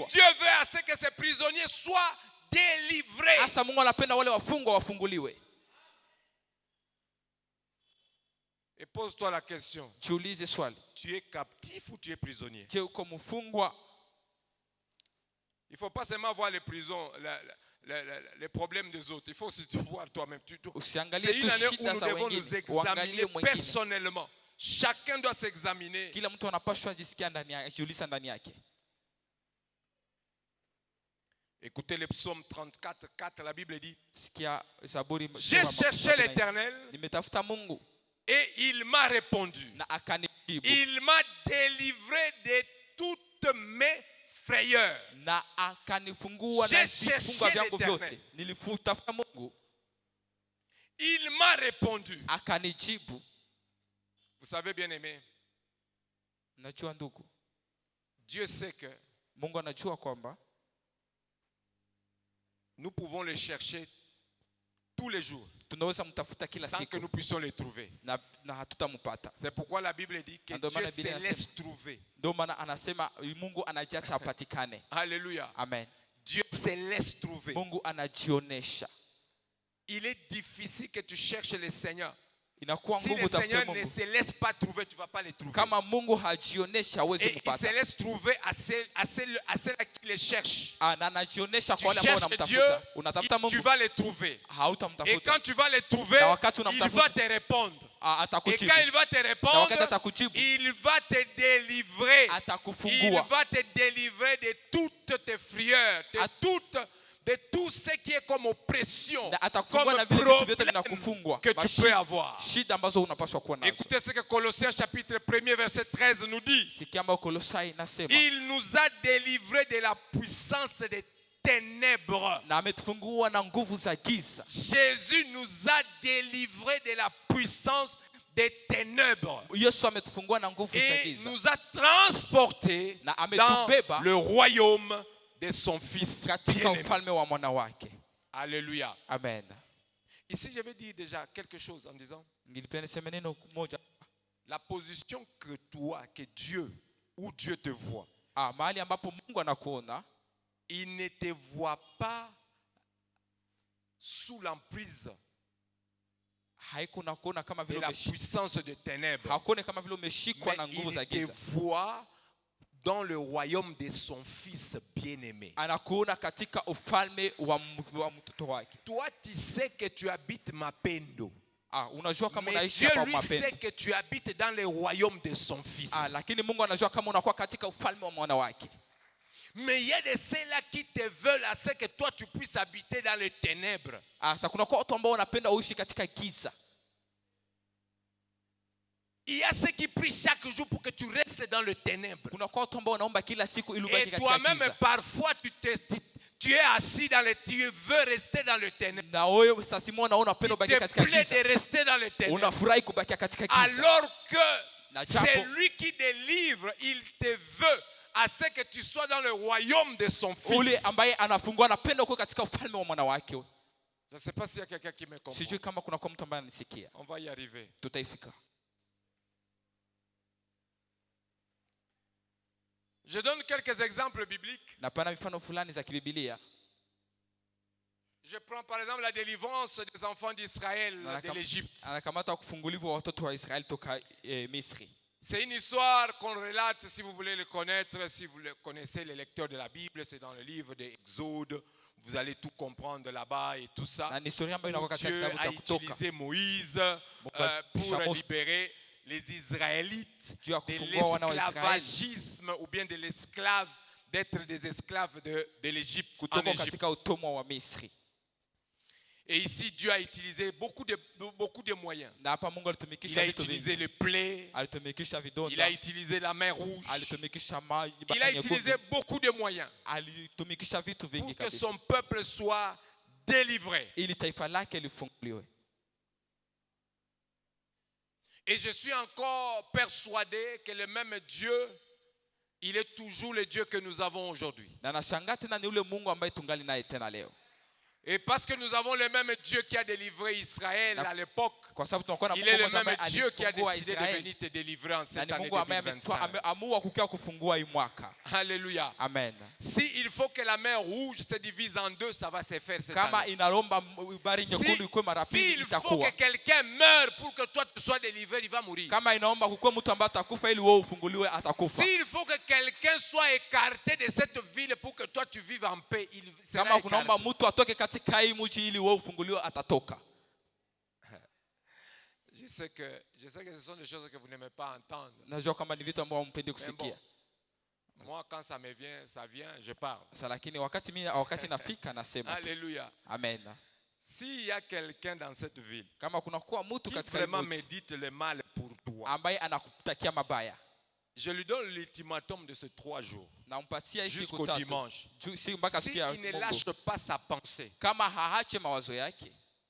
Dieu veut à ce que ces prisonniers soient délivrés. Et pose-toi la question. Tu es captif ou tu es prisonnier? Il ne faut pas seulement voir les prisons, les problèmes des autres. Il faut aussi voir toi-même. C'est une année où nous devons nous examiner personnellement. Chacun doit s'examiner. Écoutez le psaume 34, 4, la Bible dit: j'ai cherché l'Éternel et il m'a répondu. Il m'a délivré de toutes mes frayeur. J'ai cherché l'Éternel. Il m'a répondu. Vous savez, bien aimé, Dieu sait que nous pouvons le chercher tous les jours sans que nous puissions les trouver. C'est pourquoi la Bible dit que Dieu se laisse trouver. Alléluia. Amen. Dieu se laisse trouver. Il est difficile que tu cherches le Seigneur. Si le Seigneur ne se laisse pas trouver, tu ne vas pas le trouver. Et il se laisse trouver à ceux qui le cherchent. Tu cherches Dieu, tu vas le trouver. Et quand tu vas le trouver, il va te répondre. Et quand il va te répondre, il va te délivrer. Il va te délivrer de toutes tes frayeurs, de tout ce qui est comme oppression, comme problème que tu peux avoir. Écoutez ce que Colossiens chapitre 1er verset 13 nous dit. Il nous a délivrés de la puissance des ténèbres. Jésus nous a délivrés de la puissance des ténèbres. Et nous a transportés dans le royaume de son fils bien-aimé. Alléluia. Amen. Ici, je vais dire déjà quelque chose en disant la position que Dieu, où Dieu te voit, il ne te voit pas sous l'emprise de la puissance des ténèbres, mais il te voit dans le royaume de son fils bien-aimé. Toi, tu sais que tu habites Mapendo. Mais Dieu lui sait que tu habites dans le royaume de son fils. Mais il y a de ceux-là qui te veulent à ce que toi tu puisses habiter dans les ténèbres. Il y a ceux qui prient chaque jour pour que tu restes dans le ténèbre. Et toi-même, parfois, tu es assis dans le ténèbre. Tu veux rester dans le ténèbre. Il te plaît de rester dans le ténèbre. Alors que c'est lui qui délivre, il te veut à ce que tu sois dans le royaume de son fils. Je ne sais pas s'il y a quelqu'un qui me comprend. Sijui kama kuna kwa mtu ambaye ananisikia. On va y arriver. Tutaifika. Je donne quelques exemples bibliques. Napana mifano fulani za kibibilia. Je prends par exemple la délivrance des enfants d'Israël de l'Égypte. Anakamata kufunguliwa watoto wa Israeli toka Misri. C'est une histoire qu'on relate, si vous voulez le connaître, si vous le connaissez, les lecteurs de la Bible, c'est dans le livre d'Exode. Vous allez tout comprendre là-bas et tout ça. Dieu a utilisé Moïse pour libérer les Israélites de l'esclavagisme ou bien de l'esclave, d'être des esclaves de l'Égypte en Égypte. Et ici, Dieu a utilisé beaucoup de moyens. Il a utilisé les plaies. Il a utilisé la mer Rouge. Il a utilisé beaucoup de moyens pour que son peuple soit délivré. Et je suis encore persuadé que le même Dieu, il est toujours le Dieu que nous avons aujourd'hui. Et parce que nous avons le même Dieu qui a délivré Israël à l'époque, il est le même Dieu qui a décidé de venir te délivrer en cette année 2025. Alléluia. Amen. S'il faut que la mer Rouge se divise en deux, ça va se faire cette année. S'il faut que quelqu'un meure pour que toi tu sois délivré, il va mourir. S'il faut que quelqu'un soit écarté de cette ville pour que toi tu vives en paix, il sera écarté. Je sais que ce sont des choses que vous n'aimez pas entendre. Mais bon, moi, quand ça me vient, ça vient, je parle. Alléluia. Amen. S'il y a quelqu'un dans cette ville qui vraiment médite le mal pour toi, je lui donne l'ultimatum de ces 3 jours jusqu'au dimanche. S'il ne lâche pas sa pensée,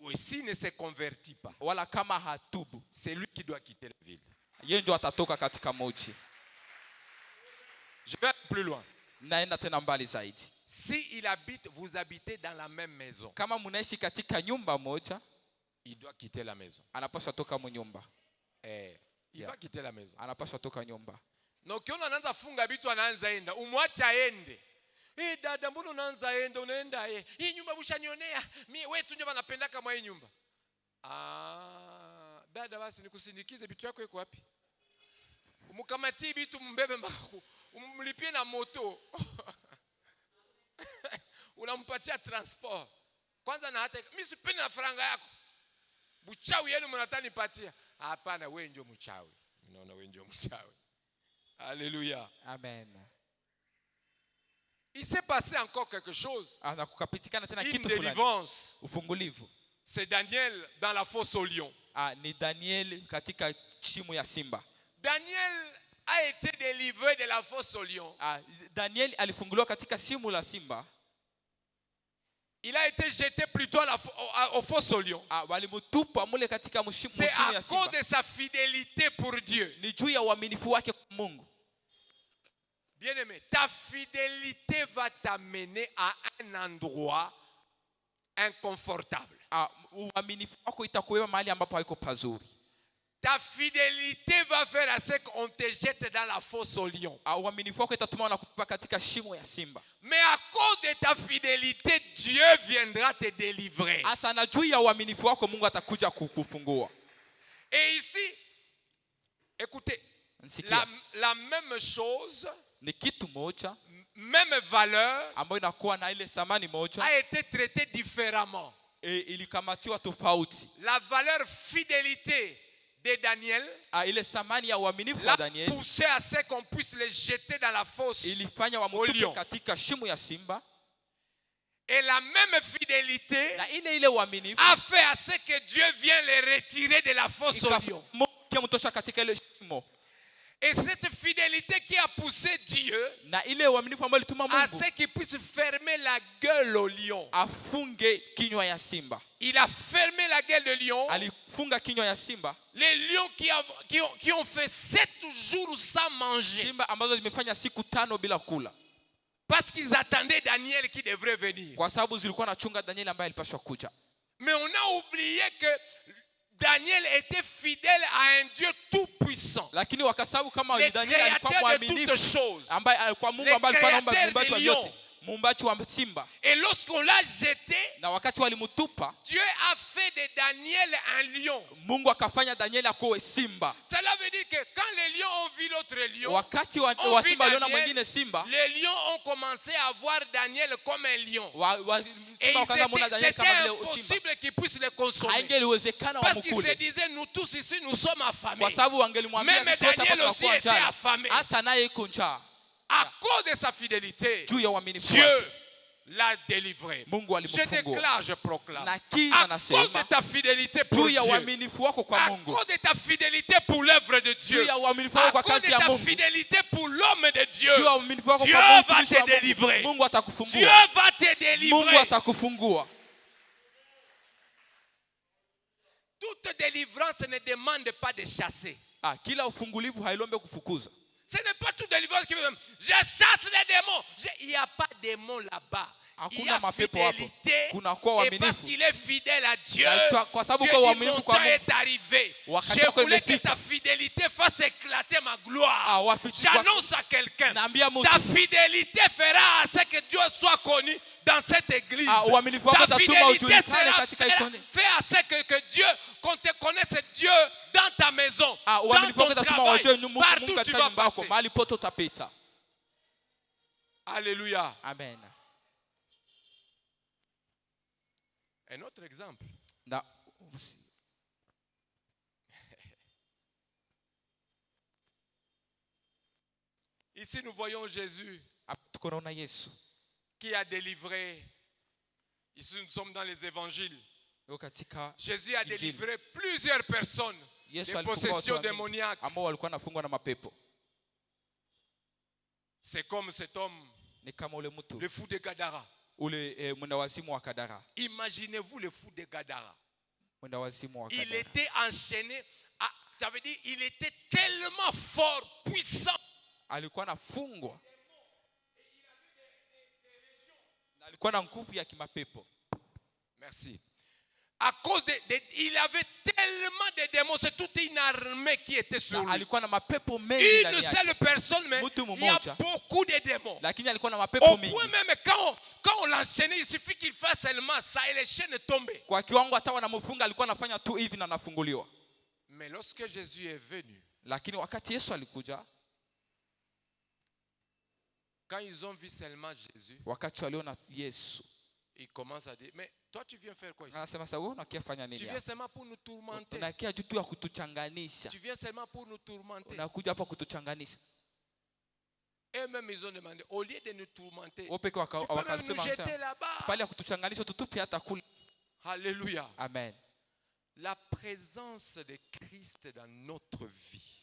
ou s'il ne se convertit pas, c'est lui qui doit quitter la ville. Je vais aller plus loin. Si vous habitez dans la même maison, il doit quitter la maison. Il va quitter la maison. Na ukiona anaanza funga vitu anaanza enda, umwache aende. Dada mbona unaanza enda, unaenda hii nyumba bushanionea. Mimi wetu ndio wanapenda kama hii nyumba. Dada basi nikusindikize, vitu yako iko wapi? Umkamatie vitu mbebe mbako, umlipie na moto. Unampatia transport. Kwanza na hata mimi sipendi na faranga yako. Buchawi yenu mnataka nipatia. Hapana, wewe ndio mchawi. Unaona wewe ndio mchawi. Alléluia. Amen. Il s'est passé encore quelque chose. Une délivrance. C'est Daniel dans la fosse au lion. Daniel a été délivré de la fosse au lion. Daniel alifunguliwa katika shimo la simba. Il a été jeté plutôt au fosse au lion. C'est à cause de sa fidélité pour Dieu. Bien-aimé, ta fidélité va t'amener à un endroit inconfortable. Ta fidélité va faire à ce qu'on te jette dans la fosse au lion. Mais à cause de ta fidélité, Dieu viendra te délivrer. Et ici, écoutez, la même chose, même valeur, a été traitée différemment. La valeur fidélité de Daniel l'a poussé à ce qu'on puisse le jeter dans la fosse au lion. Et la même fidélité a fait à ce que Dieu vienne les retirer de la fosse au lion. Et cette fidélité qui a poussé Dieu à ce qu'il puisse fermer la gueule au lion. Il a fermé la gueule de lion. Les lions qui ont fait 7 jours sans manger. Parce qu'ils attendaient Daniel qui devrait venir. Mais on a oublié que Daniel était fidèle à un Dieu tout-puissant. Lakini wakasahau kama Le Danieli alikuwa créateur de toutes mwaminifu choses. ambaye alikuwa Mungu Le ambaye alikuwa anaomba créateur muumbaji wa des vyote, lions. muumbaji wa simba. Et lorsqu'on l'a jeté, Na wakati walimtupa, Dieu a fait de Daniel un lion. Mungu akafanya Danieli akuwe simba. Cela veut dire que quand les lions ont vu l'autre lion, Wakati on wa vit simba waliona Daniel, mwingine simba, les lions ont commencé à voir Daniel comme un lion. Et simba wakaanza muona Danieli c'était kama vile simba. impossible qu'ils puissent le consommer. Haingeliwezekana Parce qu'ils se wamkule. disaient, nous tous ici, nous sommes affamés. Kwa sababu wangelimwambia Même sisi wote hapa Daniel aussi tunakuwa était njaa. affamé. Hata naye iko njaa. À cause de sa fidélité, Juu ya uaminifu Dieu wake. l'a délivré. Mungu Je alimfungua. déclare, je proclame. Nakiri À na cause de nasema ta fidélité pour juu ya Dieu. uaminifu wako kwa À Mungu. cause de ta fidélité pour l'œuvre de Juu Dieu. ya uaminifu wako À kwa cause de kazi ya ta Mungu. fidélité pour l'homme de Dieu. Juu ya uaminifu wako Dieu kwa va mtumishi te wa Mungu. délivrer. Mungu Dieu atakufungua. va te Mungu délivrer. atakufungua. Toute délivrance ne demande pas de chasser. Kila ufungulivu hailombe kufukuza. Ce n'est pas toute délivrance qui veut. Je chasse les démons. Il n'y a pas de démons là-bas. Il y a fidélité. Et parce qu'il est fidèle à Dieu, Dieu dit, mon temps est arrivé. Je voulais que ta fidélité fasse éclater ma gloire. J'annonce à quelqu'un, ta fidélité fera à ce que Dieu soit connu dans cette église. Ta fidélité fait à ce que Dieu, qu'on te connaisse Dieu dans ta maison, dans ton travail, partout où tu vas passer. Alléluia. Amen. Un autre exemple. Ici, nous voyons Jésus qui a délivré. Ici, nous sommes dans les évangiles. Jésus a délivré plusieurs personnes des possessions démoniaques. C'est comme cet homme, le fou de Gadara. Imaginez-vous le fou de Gadara. Il était enchaîné. Ça veut dire il était tellement fort, puissant. Merci. À cause il avait tellement de démons, c'est toute une armée qui était sur lui. Une seule personne, mais il y a beaucoup de démons. Au point même, quand on l'enchaînait, il suffit qu'il fasse seulement ça et les chaînes tombaient. Mais lorsque Jésus est venu, quand ils ont vu seulement Jésus, ils commencent à dire, mais toi tu viens faire quoi ici? Tu viens seulement pour nous tourmenter. Tu viens seulement pour nous tourmenter. Et même ils ont demandé, au lieu de nous tourmenter, tu peux même nous jeter là-bas. Alléluia. Amen. La présence de Christ dans notre vie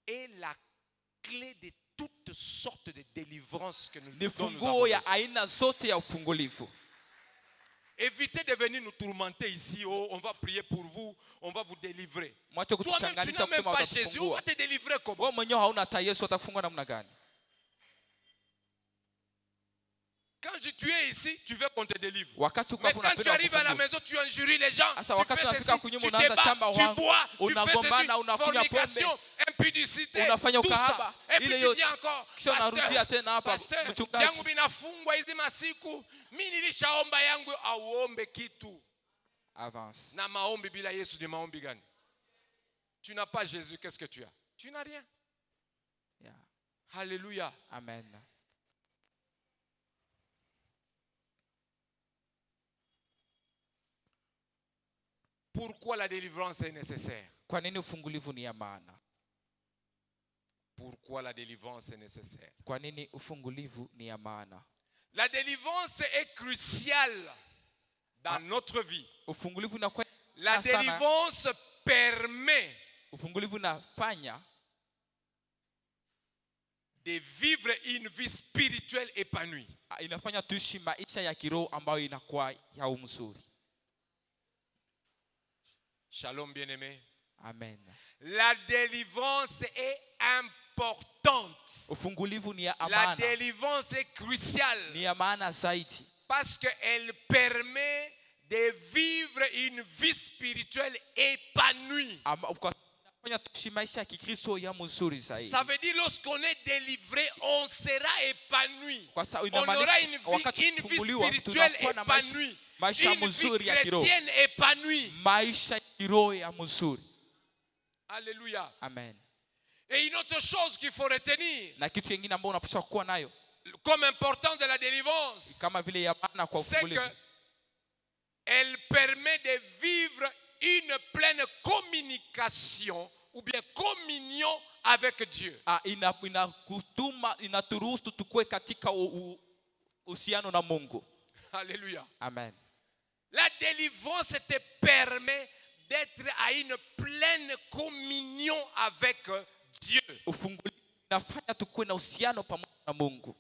est la clé de toutes sortes de délivrances que nous avons. Évitez de venir nous tourmenter ici. Oh, on va prier pour vous, on va vous délivrer. Toi-même, tu n'as même pas Jésus, on va te délivrer comment? Quand tu es ici, tu veux qu'on te délivre. Mais quand tu arrives à la maison, tu injuries les gens, tu fais ceci, tu débats, tu bois, tu fais ceci, fornication, impudicité, tout ça. Et puis tu dis encore, pasteur, yangu binafungwa hizi masiku, mimi nilishaomba yangu auombe kitu. Avance. Na maombi bila Yesu ni maombi gani? Tu n'as pas Jésus, qu'est-ce que tu as? Tu n'as rien. Yeah. Alléluia. Amen. Pourquoi la délivrance est nécessaire? Pourquoi la délivrance est nécessaire? La délivrance est cruciale dans notre vie. La délivrance permet de vivre une vie spirituelle épanouie. Shalom bien-aimé. Amen. La délivrance est importante. La délivrance est cruciale. Parce qu'elle permet de vivre une vie spirituelle épanouie. Inafanya tuishi maisha ya Kikristo ya mzuri zaidi. Ça veut dire lorsqu'on est délivré, on sera épanoui. Kwa sababu On aura inamaanisha une wakati vie tufunguliwa spirituelle tunakuwa na épanouie. maisha Une vie mzuri ya kiroho. chrétienne épanouie. Maisha ya kiroho ya mzuri. Alléluia. Amen. Et une autre chose qu'il faut retenir Na kitu kingine ambao unapaswa kuwa nayo comme important de la délivrance, kama vile ya maana kwa c'est ufungulivu. qu'elle permet de vivre une pleine communication ou bien communion avec Dieu. Inaturuhusu tukue katika uhusiano na Mungu. Alléluia. Amen. La délivrance te permet d'être à une pleine communion avec Dieu. Ufungulivu inafanya tukue na uhusiano pamoja na Mungu.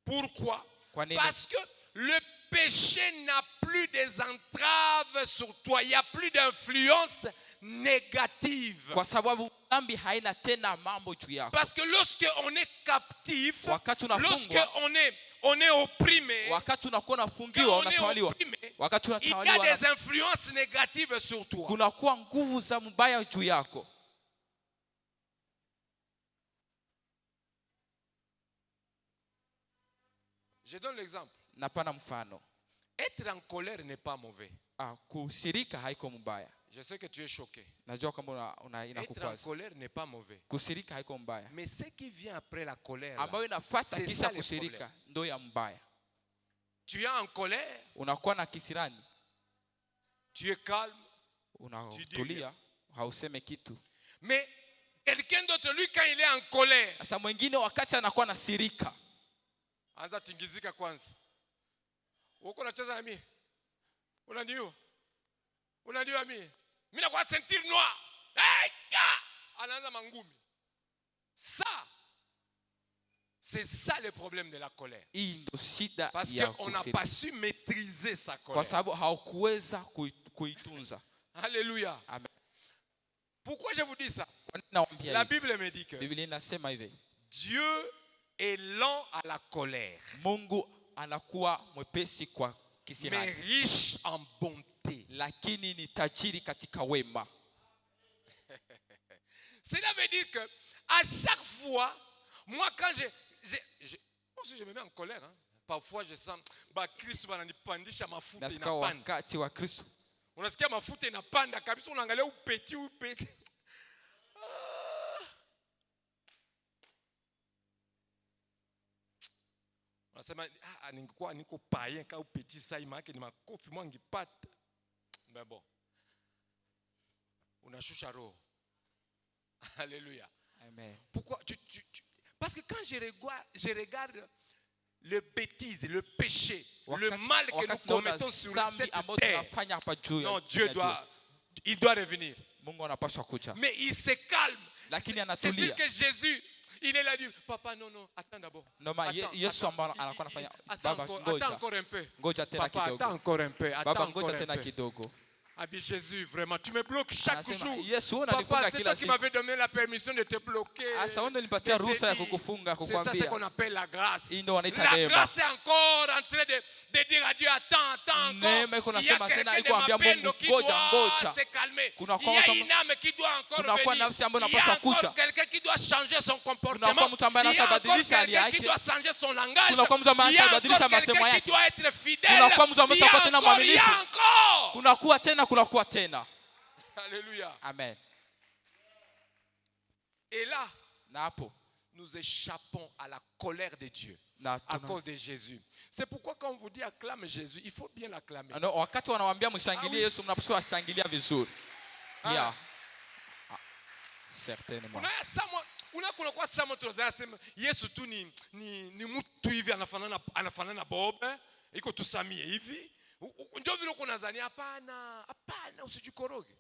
Pourquoi? Kwa nini? Parce que le péché n'a plus des entraves sur toi. Il n'y a plus d'influence négative. Kwa sababu dhambi haina tena mambo juu yako. Parce que lorsque on est captif, Wakati unafungwa, lorsque on est opprimé, wakati unakuwa quand unafungiwa, on est unatawaliwa, opprimé, wakati il y a unatawaliwa, des influences négatives sur toi. kunakuwa nguvu za mbaya juu yako. Je donne l'exemple. Napana mfano. Être en colère n'est pas mauvais. Kusirika haiko mbaya. Je sais que tu es choqué. Najua kama Être en inakukwaza. colère n'est pas mauvais. Kusirika haiko mbaya. Mais ce qui vient après la colère, là, Ambayo inafuata c'est kisha ça le kusirika problème. ndio ya mbaya. Tu es en colère, Unakuwa na kisirani, tu es calme, unatulia, hauseme kitu. mais quelqu'un d'autre, lui, quand il est en colère, Sasa mwingine wakati anakuwa na sirika, anza tingizika kwanza. Uko unacheza na mimi? Unaniua? Unaniua mimi? Mimi nakuwa ceinture noire. Anaanza mangumi. Ça, c'est ça le problème de la colère. hii ndio shida Parce ya qu'on n'a kusirika. pas su maîtriser sa Kwa colère. sababu haukuweza kuitunza. Alléluia. Amen. Pourquoi je vous dis ça? Kwa nini nawaambia La hivi? Bible me dit que Biblia inasema hivi. Dieu est lent à la colère, Mungu anakuwa mwepesi kwa mais kisirani, riche en bonté. lakini ni tajiri katika wema. Cela veut dire que à chaque fois, moi quand moi aussi je me mets en colère, hein. Parfois je sens Kristo bananipandisha mafuta Katika inapanda. wakati wa Kristo Unasikia mafuta inapanda kabisa, unaangalia upeti. Unasema ningekuwa niko païen ka upeti sasa ima yake ni makofi mwangi pata. Mais bon. Unashusha roho. Alléluia. Amen. Pourquoi Parce que quand je regarde le bêtise, le péché, le mal que nous commettons sur cette terre, non, Dieu doit revenir. Mungu anapaswa kuja. Mais il se calme. Lakini C'est anatulia. sûr que Jésus, il est là, dit, papa, non, attends d'abord. Yesu ambaye anakuwa anafanya baba, Attends encore un peu. ngoja tena Papa, kidogo. attends encore un peu. Baba, Attends encore ngoja un tena peu. kidogo. Abi Jésus, vraiment, tu me bloques chaque Anasema, jour. Yesu, Papa, unanifunga c'est kila toi qui siku. m'avais donné la permission de te bloquer. Sasa wewe unipatia ruhusa ya kukufunga, C'est ça ce kukwambia. qu'on appelle la grâce. Hii ndio wanaita La neema. grâce est encore en train de dire à Dieu, attends Neema iko encore. Il y a nasema tena, quelqu'un iko de ambia mapendo Mungu, qui ngoja, doit se calmer. Il y a une âme qui doit encore kunakuwa venir. nafsi ambayo Il y a inapaswa encore kuja. quelqu'un qui doit changer son comportement. Kunakuwa mtu ambaye Il y a encore anabadilisha hali quelqu'un qui yake. doit changer son langage. Kunakuwa mtu ambaye Il y a anabadilisha encore masemo quelqu'un qui yake. doit être fidèle. Kunakuwa mtu ambaye Il y a atakuwa tena encore, il y a mwaminifu. encore. Kunakuwa tena. Alléluia. Amen. Et là, Na hapo nous échappons à la colère de Dieu na à cause de Jésus. C'est pourquoi quand on vous dit acclame Jésus, il faut bien l'acclamer. wakati wanawaambia mshangilie Yesu, mnapaswa kushangilia vizuri. Yeah. Certainement. Unakuwa sama tunasema Yesu tu ni mtu hivi anafanana Bob, iko tusamie hivi. Ndio vile uko nadhani hapana, usijikoroge.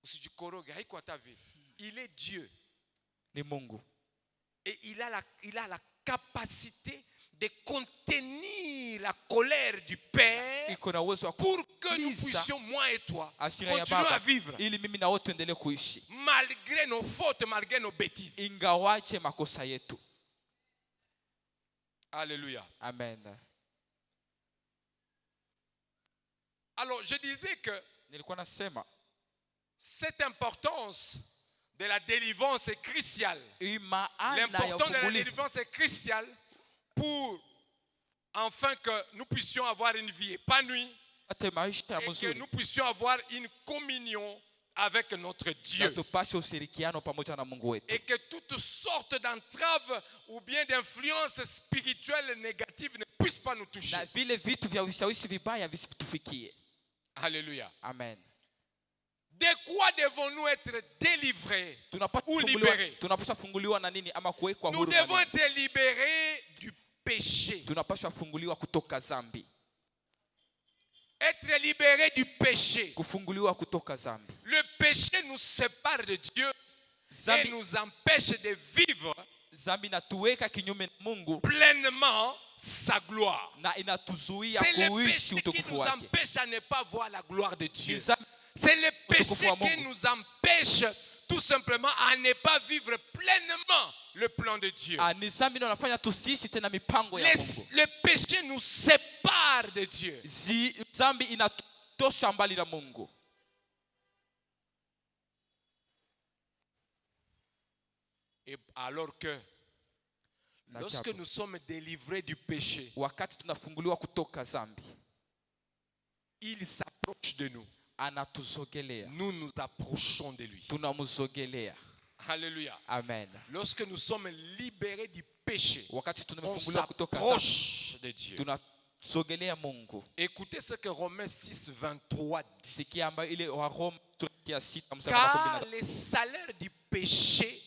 Usijikoroge, haiko hata vile. Il est Dieu. Ni Mungu. Et il a la capacité de contenir la colère du Père pour que nous puissions, moi et toi, continuer à vivre ili mimi na wewe tuendelee kuishi malgré nos fautes, malgré nos bêtises. ingawaje makosa yetu. Alléluia. Amen. Alors, je disais que Nilikuwa nasema cette importance de la délivrance est cruciale. maana ya L'important de la ufungulivu délivrance est crucial pour enfin que nous puissions avoir une vie épanouie ate maisha ya et que mzuri nous puissions avoir une communion avec notre na Dieu. tupashe ushirikiano pamoja na Mungu wetu, Et que toutes sortes d'entraves ou bien d'influences spirituelles négatives ne puissent pas nous toucher. na vile vitu vya ushawishi vibaya visitufikie. Alléluia. Amen. De quoi devons-nous être délivrés ou libérés? Tunapaswa funguliwa na nini ama kuwekwa Nous huru na devons nini? être libérés du péché. Tunapaswa funguliwa kutoka zambi, Être libérés du péché. kufunguliwa kutoka zambi. Le péché nous sépare de Dieu et Zambi, nous empêche de vivre zambi inatuweka kinyume na Mungu pleinement sa gloire. na inatuzuia C'est le kuishi péché qui utukufu nous wake. empêche à ne pas voir la gloire de Dieu. Ni zambi C'est le utukufu péché wa qui Mungu nous empêche tout simplement à ne pas vivre pleinement le plan de Dieu. ni zambi ndio inafanya tusiishi tena mipango ya Mungu. Le péché nous sépare de Dieu. Zambi inatosha mbali na Mungu. Et alors que Na lorsque japo, nous sommes délivrés du péché, wakati tunafunguliwa kutoka zambi, il s'approche de nous. anatuzogelea, Nous nous approchons de lui. tunamzogelea. Alléluia. Amen. Lorsque nous sommes libérés du péché, Wakati on tumefunguliwa kutoka zambi, s'approche de Dieu. tunazogelea Mungu. Écoutez ce que Romains 6, 23 dit. Sikia ambayo ile wa Roma sura ya 6 mstari wa Car 17. le salaire du péché,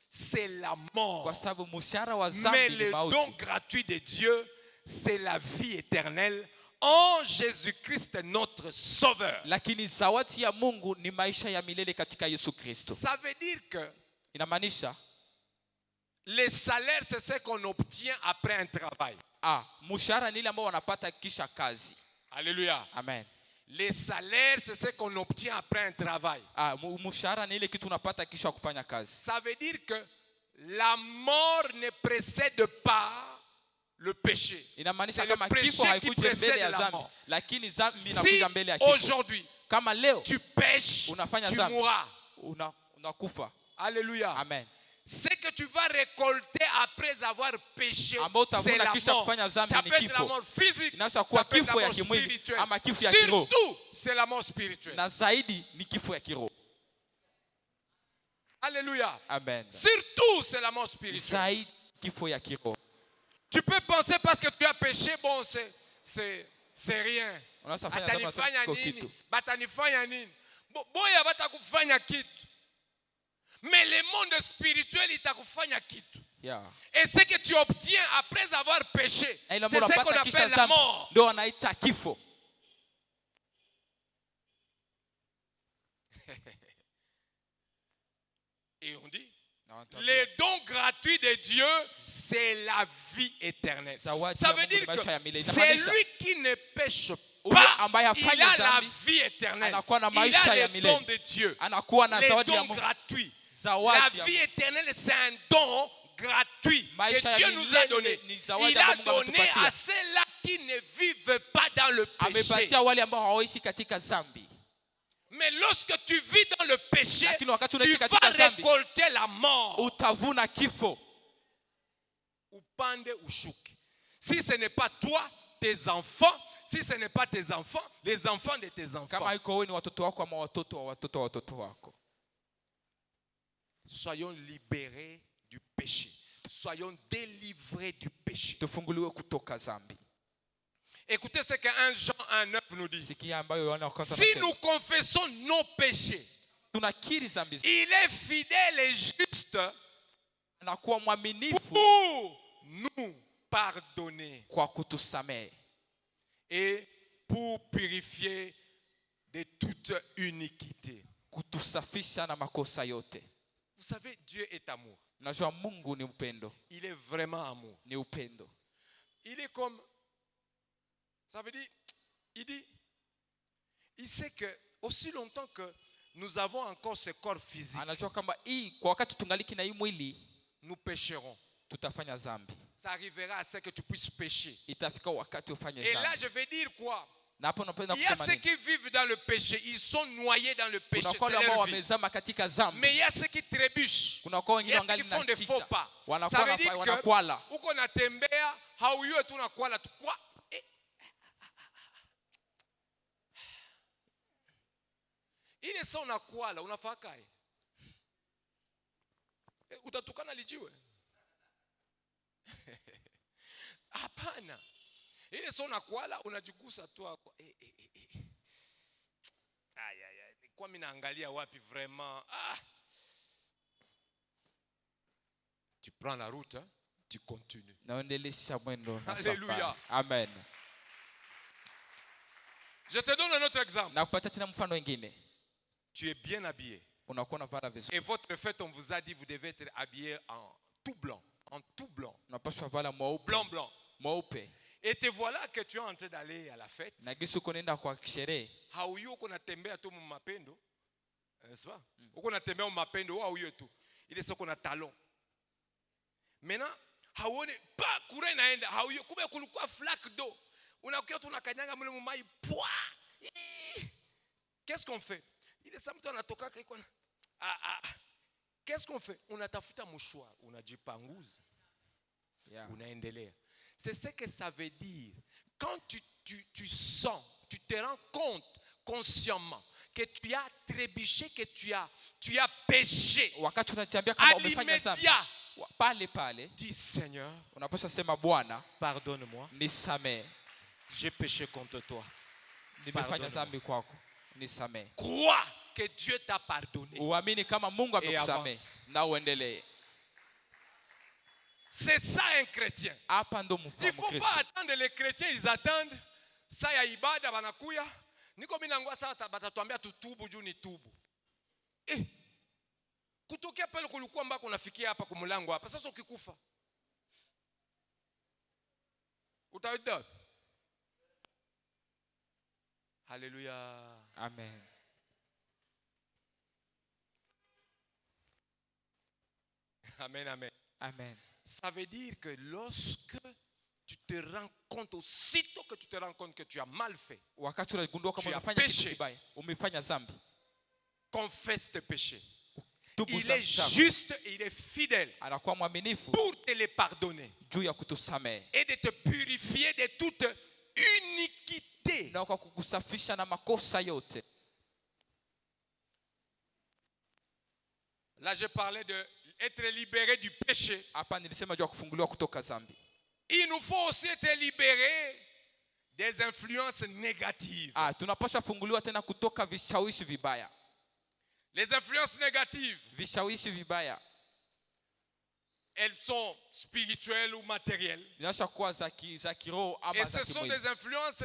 c'est la mort. Kwa sababu mshahara wa Mais zambi ni le don mauti, gratuit de Dieu, c'est la vie éternelle en Jésus-Christ notre Sauveur. lakini zawadi ya Mungu ni maisha ya milele katika Yesu Kristo. Ça veut dire que Inamaanisha le salaire, c'est ce qu'on obtient après un travail. mshahara ni ile ambao wanapata kisha kazi. Alléluia. Amen. Le salaire, c'est ce qu'on obtient après un travail. Mshahara ni ile kitu unapata kisha kufanya kazi. Ça veut dire que la mort ne précède pas le péché. Inamaanisha C'est le kama kifo péché qui haikuja mbele précède ya la zambi, mort. lakini zambi Si inakuja mbele ya kifo. aujourd'hui Kama leo tu pêches, unafanya tu zambi, mourras. unakufa. Alléluia. Amen. Ce que tu vas récolter après avoir péché, Ambao c'est utavuna la kisha mort. kufanya zambi Ça ni peut être la kifo. mort physique, Inaweza ça kuwa peut être la kifo ya mort kimwili spirituelle. ama kifo ya kiroho. Surtout, c'est la mort spirituelle. Na zaidi ni kifo ya kiroho. Alléluia. Amen. Surtout, c'est la mort spirituelle. Zaidi kifo ya kiroho. Tu peux penser parce que tu as péché, bon, c'est rien. Unaweza fanya zambi Atanifanya kwa nini? kitu. Batanifanya nini? Boya batakufanya kitu. Mais le monde spirituel itakufanya kitu. Yeah. Et ce que tu obtiens après avoir péché, Na ile c'est ambalo ce qu'on unapata kisha appelle la zambi mort. ndio wanaita kifo. Et on dit, Na les dons gratuits de Dieu, c'est la vie éternelle. Zawadi Ça ya veut Mungu dire ni maisha ya que milele. c'est Inamaanisha, lui qui ne pêche Ule pas, ambaye il hafanyi a la zambi, vie éternelle. anakuwa na Il maisha a ya les milele. dons de Dieu. anakuwa na Les zawadi ya dons Mungu. gratuits. La Zawadi ya vie Mungu. éternelle, c'est un don gratuit Maisha que ya Dieu nous a milele donné. ni zawadi Il ambayo a Mungu donné ametupatia. à ceux-là qui ne vivent pas dans le péché. Amepatia wale ambao hawaishi katika zambi. Mais lorsque tu vis dans le péché, Lakini wakati tu unaishi vas katika zambi, récolter la mort. utavuna kifo. Upande ushuki. Si ce n'est pas toi, tes enfants, si ce n'est pas tes enfants, les enfants de tes enfants. Kama iko wewe ni watoto wako ama watoto wa watoto wa watoto wako. Soyons libérés du péché. Soyons délivrés du péché. Tufunguliwe kutoka zambi. Écoutez ce que 1 Jean 1:9 nous dit. Sikia ambayo Yohana wa kwanza Si anasema. nous confessons nos péchés, Tunakiri zambi zetu. il est fidèle et juste Anakuwa mwaminifu pour nous pardonner kwa kutusamehe et pour purifier de toute iniquité. kutusafisha na makosa yote. Vous savez, Dieu est amour. Najua Mungu ni upendo. Il est vraiment amour. Ni upendo. Il est comme, ça veut dire, il sait que aussi longtemps que nous avons encore ce corps physique, Anajua kama hii kwa wakati tungaliki na hii mwili nous pécherons. tutafanya zambi. ça arrivera à ce que tu puisses pécher. itafika wakati ufanye Et là, dhambi. je vais dire quoi? Na hapo unapenda Il y a kusema ceux nini? qui vivent dans le péché, ils sont noyés dans le péché, Kuna c'est wale ambao leur vie. wamezama katika dhambi. Mais il y a ceux qui trébuchent. Kuna kwa Il y wengine a ceux qui wangali font na des faux tisa. pas. Ça Wanakuwa veut dire wanakwala. que uko natembea hauyue tu nakwala tu kwa. Ile saa unakwala unafakae. Utatukana lijiwe. Hapana. Ile saa unakwala unajigusa tu hapo. Kwa mimi naangalia wapi vraiment? Tu prends la route, hein? Tu continues. Naendelesha mwendo na Alléluia. safari. Amen. Je te donne un autre exemple. Na kupata tena mfano mwingine. Tu es bien habillé. Unakuwa unavaa vizuri. Et votre fête, on vous a dit, vous devez être habillé en tout blanc. En tout blanc. Unapaswa vala mweupe. Blanc, blanc. Mweupe. Et te voilà que tu es en train d'aller à la fête. Na gisi uko nenda kwa sherehe. Hauyo uko natembea tu mumapendo. N'est-ce pas? Uko natembea mumapendo, hauyo tu. Ile soko na talon. Maintenant, hauone pa kura inaenda, hauyo kumbe kulikuwa flaque d'eau. Unakuwa tu unakanyanga mule mumai pwa. Qu'est-ce qu'on fait? Il est ça mtu anatoka kwa Qu'est-ce qu'on fait? Unatafuta mouchoir, unajipanguza. Yeah. Unaendelea. C'est ce que ça veut dire. Quand tu sens, tu te rends compte consciemment que tu as trébuché, que tu as péché. Wakati unatambia kama À umefanya dhambi. l'immédiat, Pale dis Seigneur, unapaswa sema Bwana, pardonne-moi. nisamee. J'ai péché contre toi. Nimefanya dhambi kwako. Nisamee. Crois que Dieu t'a pardonné. Uamini kama Mungu amekusamee avance. na uendelee. C'est ça un chrétien. Hapa ndo Il ne mfano faut Kristo. pas attendre les chrétiens, ils attendent. Ça ya ibada banakuya. Niko minangwa saa batatuambia tutubu juu ni tubu. Kutokea pale kulikuwa mbako unafikia hapa kumulango hapa. Sasa ukikufa. Utaenda. Alléluia. Amen. Amen, amen. Amen. Ça veut dire que lorsque tu te rends compte, aussitôt que tu te rends compte que tu as mal fait, Wakati unagundua kama Tu as unafanya kitu péché. kibaya, umefanya dhambi. confesse tes péchés. Tubu Il dhambi est zako. juste et il est fidèle Anakuwa mwaminifu pour te les pardonner juu ya kutusamehe et de te purifier de toute iniquité. na kwa kukusafisha na makosa yote. Là, je parlais de être libéré du péché. Hapa nilisema juu ya kufunguliwa kutoka dhambi. Il nous faut aussi être libéré des influences négatives. Tunapaswa funguliwa tena kutoka vishawishi vibaya. Les influences négatives, Vishawishi vibaya elles sont spirituelles ou matérielles. zinaweza kuwa za kiroho ama Et za ce sont kimwili. des influences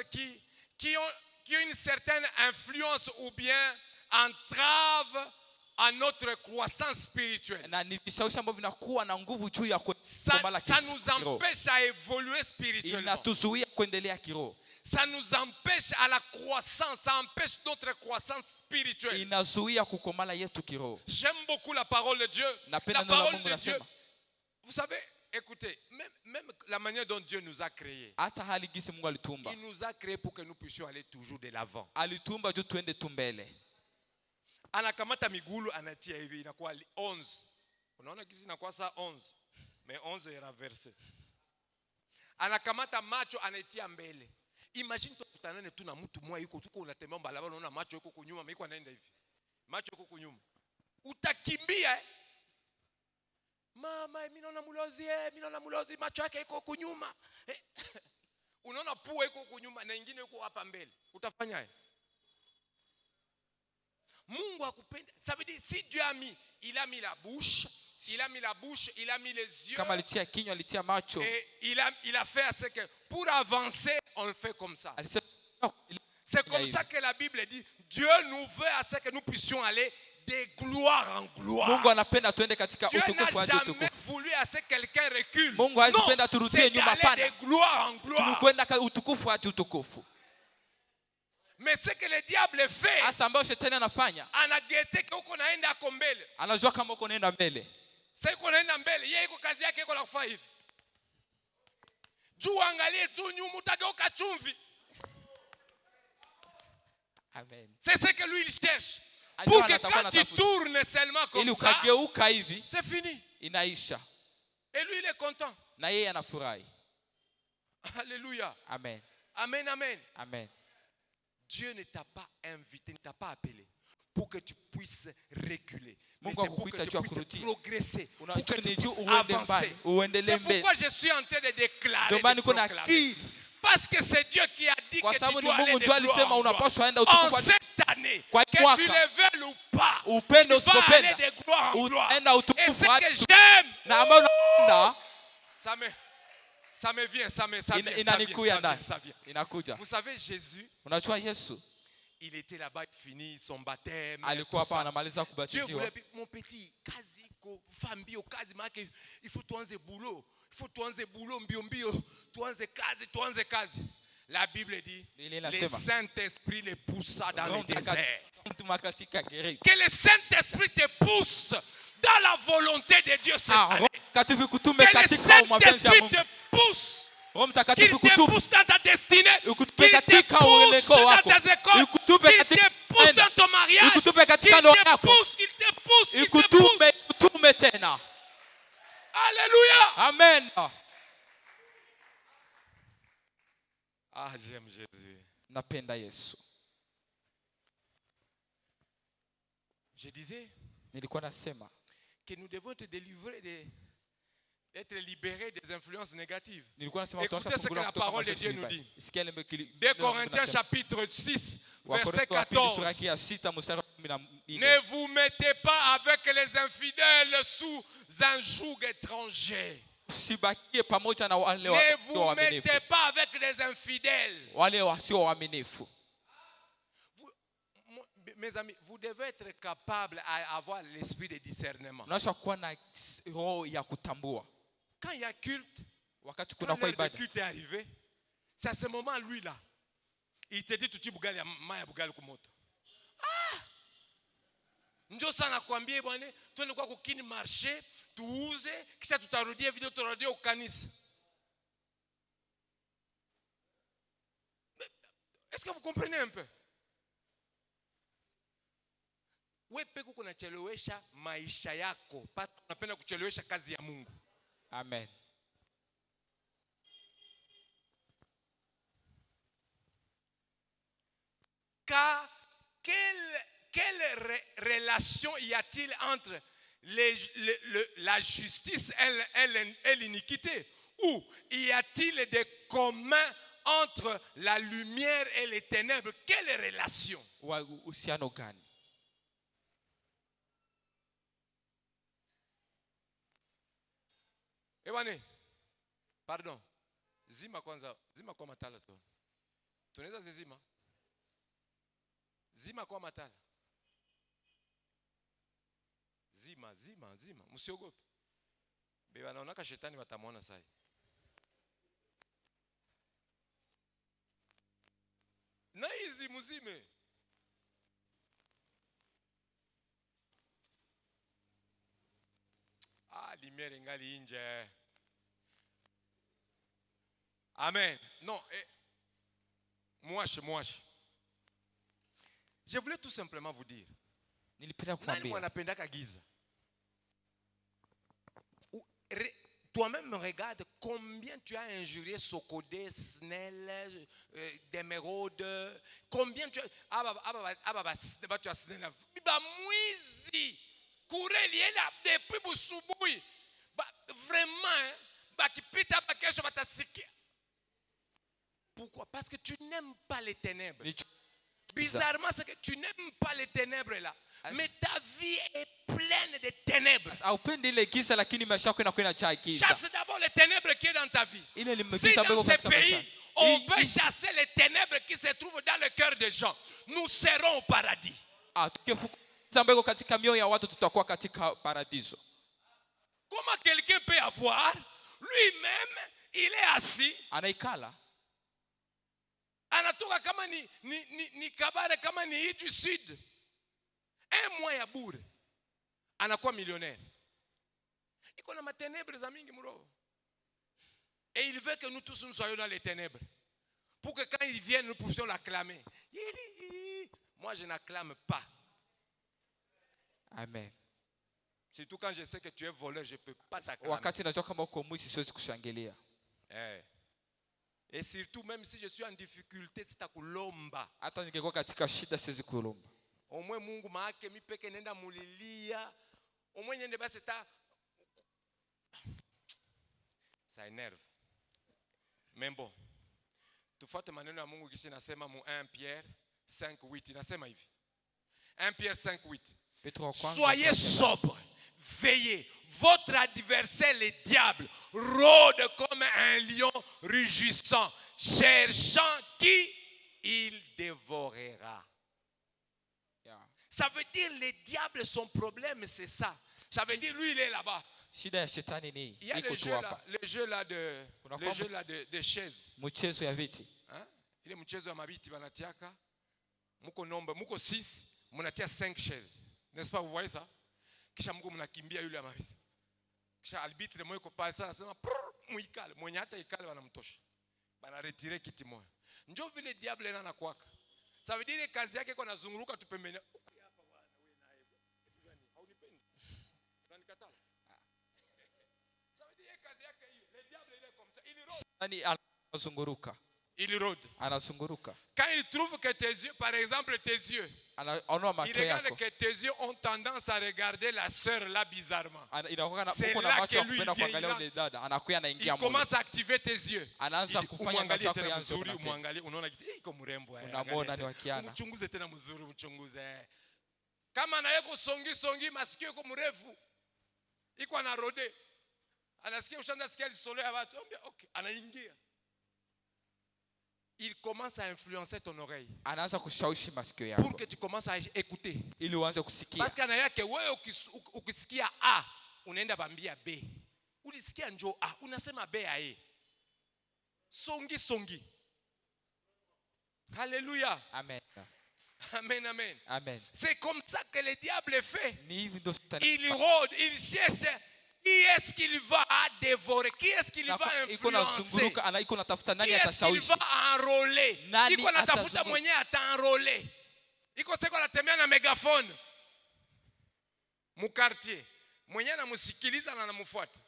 qui ont une certaine influence ou bien entravent à notre croissance spirituelle. Na ni vishawishi ambavyo vinakuwa na nguvu juu ya Ça nous empêche à évoluer spirituellement. Inatuzuia kuendelea kiroho. Ça nous empêche à la croissance, ça empêche notre croissance spirituelle. Inazuia kukomala yetu kiroho. J'aime beaucoup la parole de Dieu. La Napenda neno la parole Mungu de Dieu. nasema. Vous savez, écoutez, même la manière dont Dieu nous a créés, Hata hali gisi Mungu alitumba. il nous a créés pour que nous puissions aller toujours de l'avant. Alitumba juu tuende tu mbele. Anakamata migulu anatia hivi inakuwa 11. Unaona kisi inakuwa saa 11. Mais 11 est renversé. Anakamata macho anatia mbele. Imagine tukutanane tu na mtu mmoja yuko tuko unatembea barabara unaona macho yuko kunyuma, mimi anaenda hivi. Macho yuko kunyuma. Utakimbia. Mama, mimi naona mulozi, macho yake yuko kunyuma. Unaona pua yuko kunyuma na nyingine yuko hapa mbele. Utafanyaje? Mungu akupenda. Ça veut dire si Dieu a mis, il a mis la bouche, il a mis les yeux. Kama alitia kinywa, alitia macho. Et il a fait à ce que pour avancer, on le fait comme ça. C'est comme ça que la Bible dit, Dieu nous veut à ce que nous puissions aller de gloire en gloire. Mungu anapenda tuende katika Dieu utukufu hadi n'a jamais utukufu. voulu à ce que quelqu'un recule. Mungu hawezi Non, turudie c'est nyuma, d'aller pana. de gloire en gloire. Tunakwenda utukufu hadi utukufu. Mais ce que le diable fait, Hasa ambayo shetani anafanya, anagete que uko naenda ako mbele. anajua kama uko nenda mbele. Sasa uko naenda mbele, yeye iko kazi yake iko la kufanya hivi. Juu angalie tu nyuma utageuka chumvi. Amen. C'est ce que lui il cherche. Pour que quand tu tournes seulement comme ça, c'est fini. Inaisha. Et lui il est content. Na yeye anafurahi. Alléluia. Amen. Amen, amen. Amen. Dieu ne t'a pas invité, ne t'a pas appelé pour que tu puisses reculer. Mais Mungu c'est pour que tu puisses progresser, pour que tu puisses avancer. C'est pourquoi je suis en train de déclarer, de proclamer. Parce que c'est Dieu qui a dit que tu dois aller de gloire en gloire. En cette année, que tu le veuilles ou pas, tu vas aller de gloire en gloire. Et ce que j'aime, ça me vient. Vous savez, Jésus, il était là-bas, il finit son baptême. Dieu voulait, mon petit, il faut tuanze boulot. Il faut tuanze boulot, mbio, tuanze kazi. La Bible dit, le Saint-Esprit le poussa dans le désert. Que le Saint-Esprit te pousse dans la volonté de Dieu cette année. Que le Saint-Esprit te pousse. Qu'il te pousse dans ta destinée. Qu'il te pousse dans tes écoles. Qu'il te pousse dans ton mariage. Qu'il te pousse. Alléluia. Amen. Ah, j'aime Jésus. Napenda Yesu. Je disais que nous devons être délivrés être libérés des influences négatives. Écoutez ce que la parole de Dieu nous dit. 2 Corinthiens chapitre 6, verset 14. Ne vous mettez pas avec les infidèles sous un joug étranger. Ne vous mettez pas avec les infidèles. Mes amis, vous devez être capable d'avoir l'esprit de discernement. Quand il y a culte, quand l'heure de culte est arrivée, c'est à ce moment, lui là, il te dit tuti bugali ya maya bugali kumoto. Ah! Ndio sana kwambie bwana, twende kwa kukini marché, tuuze, kisha tutarudia video tutarudia ukanisa. Est-ce que vous comprenez un peu? Wewe peke uko unachelewesha maisha yako, basi unapenda kuchelewesha kazi ya Mungu. Amen. Car quelle relation y a-t-il entre la justice et l'iniquité? Ou y a-t-il des communs entre la lumière et les ténèbres? Quelle relation? Ewane, pardon. Zima kwa matala tu. Tunaweza zizima? Zima kwa matala. Zima. Msiogope. Beba naonaka shetani watamuona sai. Na hizi muzime. Lumière ngali inje. Amen. Non, mwashi. Je voulais tout simplement vous dire. Nani wanapendaka giza? Toi-même regarde combien tu as injurié Socodé, Snell, Demerode, combien tu as tu as Snell, mwizi. Kureli ela depuis busubuhi. Vraiment, bakipita bakesho batasikia. Pourquoi? Parce que tu n'aimes pas les ténèbres. Bizarrement, c'est que tu n'aimes pas les ténèbres là. Mais ta vie est pleine de ténèbres. Chasse d'abord les ténèbres qui sont dans ta vie. Si dans ce pays, on peut chasser les ténèbres qui se trouvent dans le cœur des gens, nous serons au paradis. Comment quelqu'un peut avoir, lui-même, il est assis. Anatoka kama ni kabare kama ni du sud. Un mois ya bure. Anakuwa millionnaire. Iko na maténèbres za mingi muro. Et il veut que nous tous nous soyons dans les ténèbres. Pour que quand il vienne, nous puissions l'acclamer. Moi, je n'acclame pas. Amen. Surtout quand je sais que tu es voleur, je ne peux pas t'acclamer. Wakati najua kama uko mwizi siwezi kushangilia. Et surtout, même si je suis en difficulté, sitakulomba. Hata ningekuwa katika shida siwezi kulomba. Au moins Mungu maake mi peke nenda mulilia. Au moins nyende basi ça énerve. Mais bon. Tufuate maneno ya Mungu kisha nasema mu 1 Pierre 5:8 inasema hivi. 1 Pierre 5:8. Soyez sobre, veillez. Votre adversaire le diable rôde comme un lion rugissant, cherchant qui il dévorera. Ça veut dire le diable, son problème c'est ça. Ça veut dire lui il est là-bas. Il y a le jeu là de chaises. Mchezo ya viti. Ile mchezo ya mabiti banatiaka. Muko 6, munatia 5 chaises. N'est-ce pas, vous voyez ça? Kisha Mungu mnakimbia yule ya mabiti. Kisha arbitre moyo iko pale sana anasema muikale, mwenye hata ikale wanamtosha. Bana retire kiti moja. Njoo vile diable ana nakwaka. Ça veut dire kazi yake iko nazunguruka tu pembeni. Hapa bwana wewe naye. Haunipendi. Unanikatala. Ça veut dire kazi yake hiyo. Le diable il est comme ça. Il rôde. Nani anazunguruka? Il rôde. Anazunguruka. Quand il trouve que tes yeux, par exemple tes yeux, il regarde que tes yeux ont tendance à regarder la sœur là bizarrement. C'est là que lui vient. Il commence à activer tes yeux. Umwangalie tena mzuri, umwangalie, unaona iko mrembo. Unamwona ni wa kiana. Mchunguze tena mzuri, mchunguze. Kama na yeko songi masikio yako mrefu. Iko anarode. Anasikia ushaanza sikia lisolo ya watu. Okay, anaingia. Il commence à influencer ton oreille. Anaanza kushawishi masikio yako. Pour que tu commences à écouter. Ili uanze kusikia. Parce que na yake wewe ukisikia A, unaenda bambia B. Ulisikia njoo A, unasema B a E. Songi. Alléluia. Amen. Amen. Amen. C'est comme ça que le diable fait. Il rôde, il cherche. Qui est-ce qu'il va dévorer? Qui est-ce qu'il va influencer? Qui est-ce qu'il va enrôler? Iko natafuta mwenye ataenrôler. Iko seko anatembea na megaphone mu quartier. Mwenye anamusikiliza na anamfuata.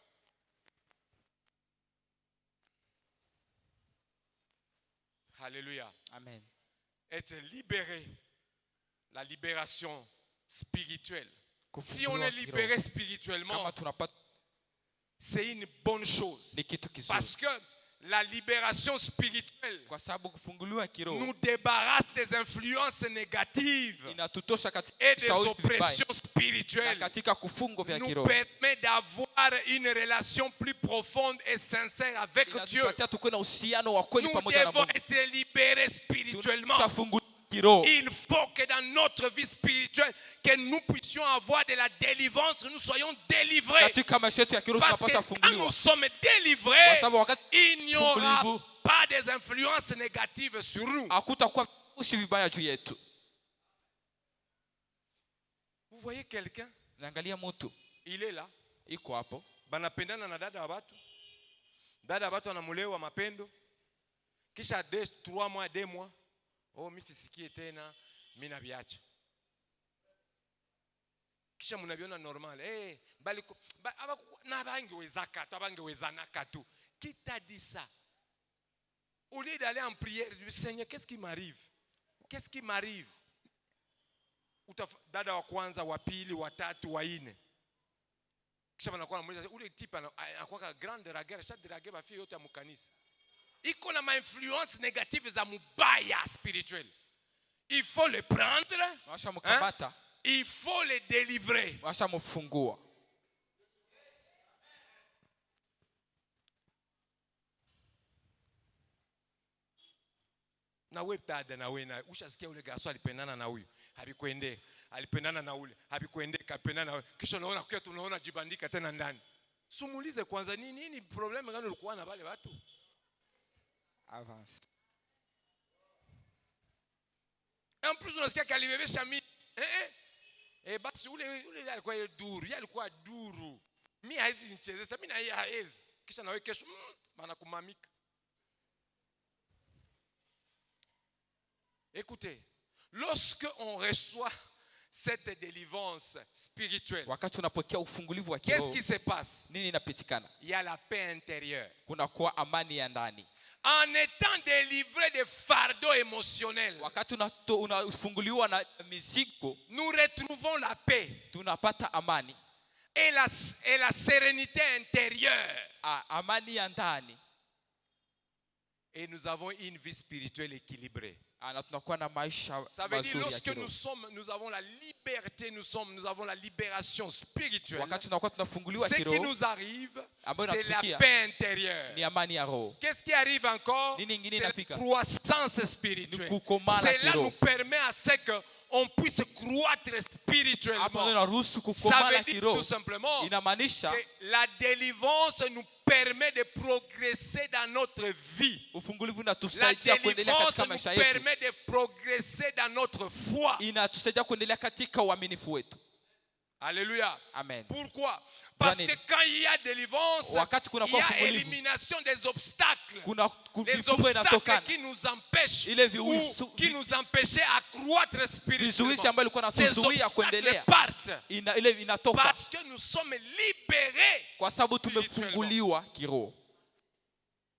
Alléluia. Amen. Être libéré. La libération spirituelle. Si on est libéré spirituellement, c'est une bonne chose. Parce que la libération spirituelle nous débarrasse des influences négatives et des oppressions spirituelles. Nous permet d'avoir une relation plus profonde et sincère avec Dieu. Nous devons être libérés spirituellement. Il faut que dans notre vie spirituelle, que nous puissions avoir de la délivrance, nous soyons délivrés. Parce que quand nous sommes délivrés, il n'y aura pas des influences négatives sur nous. Vous voyez quelqu'un? Il est là. Banapendana na dada wa batu. Dada wa batu anamulewa mapendo. Kisha 3 mois, 2 mois. Oh, mimi sisikie tena, mimi nabiacha. Kisha mnaviona normal. Bali na bangewezaka tu, bangewezanaka tu. Qui t'a dit ça? Au lieu d'aller en prière, du Seigneur, qu'est-ce qui m'arrive? Qu'est-ce qui m'arrive? Dada wa kwanza, wa pili, wa tatu, wa ine. Kisha mnakuwa mmoja ule type anakuwa grande ragere, chaque ragere ba fille yote ya mkanisa. Iko na influence négative za mubaya spirituel. Il faut le prendre. Hein? Il faut le délivrer. Na wewe tada na wewe na ushasikia ule gaso alipendana na huyu. Habikwende. Alipendana na ule. Habikwende kapendana na wewe. Kisha unaona kwa tunaona jibandika tena ndani. Sumulize kwanza nini problem gani ulikuwa na wale watu? Avance. En plus unasikia kalibebesha mimi. Basi ule alikuwa duru, alikuwa duru. Mimi haizi nichezesha, mimi na yeye haizi. Kisha na wewe kesho banakumamika. Écoutez, lorsque on reçoit cette délivrance spirituelle, Wakati unapokea ufungulivu wa qu'est-ce kiroho, qui se passe? nini inapitikana? Il y a la paix intérieure. Kunakuwa amani ya ndani. En étant délivré des fardeaux émotionnels, Wakati unafunguliwa na mizigo, nous retrouvons la paix tunapata amani. et la sérénité intérieure. Amani ya ndani. Et nous avons une vie spirituelle équilibrée. Na tunakuwa na maisha Ça veut dire mazuri ya lorsque kiroho. nous avons la liberté, nous avons la libération spirituelle. Wakati tunakuwa tunafunguliwa Ce qui kiroho, nous arrive, ambayo c'est la inatufikia, paix intérieure. ni amani ya roho. Qu'est-ce qui arrive encore? Nini ingine C'est la inafika? croissance spirituelle. Ni kukomala Cela kiroho. nous permet à ce qu'on puisse croître Hapo spirituellement. inaruhusu Ça kukomala veut dire kiroho. tout simplement Inamaanisha que la délivrance nous permet de progresser dans notre vie. ufungulivu La unatusaidia kuendelea délivrance katika nous maisha yetu. permet de progresser dans notre foi. Inatusaidia kuendelea katika uaminifu wetu. Alléluia. Amen. Pourquoi? Parce que quand il y a délivrance, Wakati kuna il y a ufungulivu, élimination des obstacles. kuna Les vifungo obstacles inatokana. qui nous empêchent Ile ou qui nous empêchaient à croître spirituellement. Vizuizi ambayo ilikuwa Ces inatuzuia obstacles kuendelea. partent Ile inatoka parce que nous sommes libérés kwa sababu spirituellement. tumefunguliwa kiroho.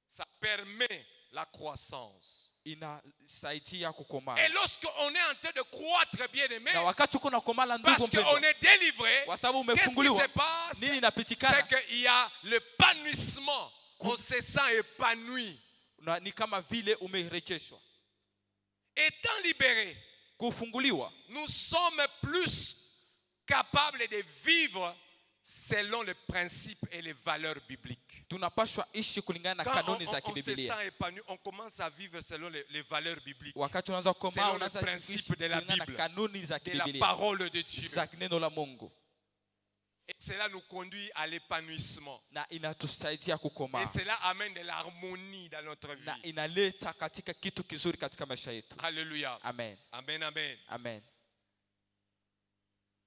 Ça permet la croissance. Inasaidia kukomaa. Et lorsqu'on est en train de croître, bien aimé, Na wakati uko nakomala ndugu parce qu'on mpendwa, est délivré, kwa sababu qu'est-ce qui umefunguliwa, se passe? nini inapitikana? C'est qu'il y a l'épanouissement. On se sent épanoui. Ni kama vile umerejeshwa. Étant libéré, Kufunguliwa, nous sommes plus capables de vivre selon les principes et les valeurs bibliques. tunapashwa ishi kulingana na Quand kanuni za on se kibiblia. sent épanoui, on commence à vivre selon les valeurs bibliques, Wakati unaanza kukomaa, selon unaanza le kuishi principe de la kulingana na Bible, kanuni za de la kibiblia, parole de Dieu. za neno la Mungu, Et cela nous conduit à l'épanouissement. na inatusaidia Et kukomaa, cela amène de l'harmonie dans notre na vie. inaleta katika kitu kizuri katika maisha yetu. Alléluia. Amen. Amen, amen. Amen.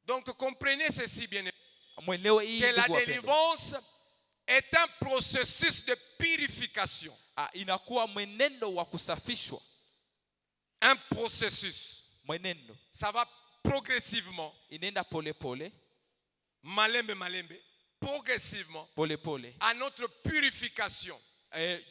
Donc comprenez ceci bien, Mwelewe hii que la ndugu wapendwa. délivrance est un processus de purification. Inakuwa mwenendo wa kusafishwa, Un processus. mwenendo Ça va progressivement. inaenda pole pole Malembe, malembe. Progressivement. pole pole, À notre purification.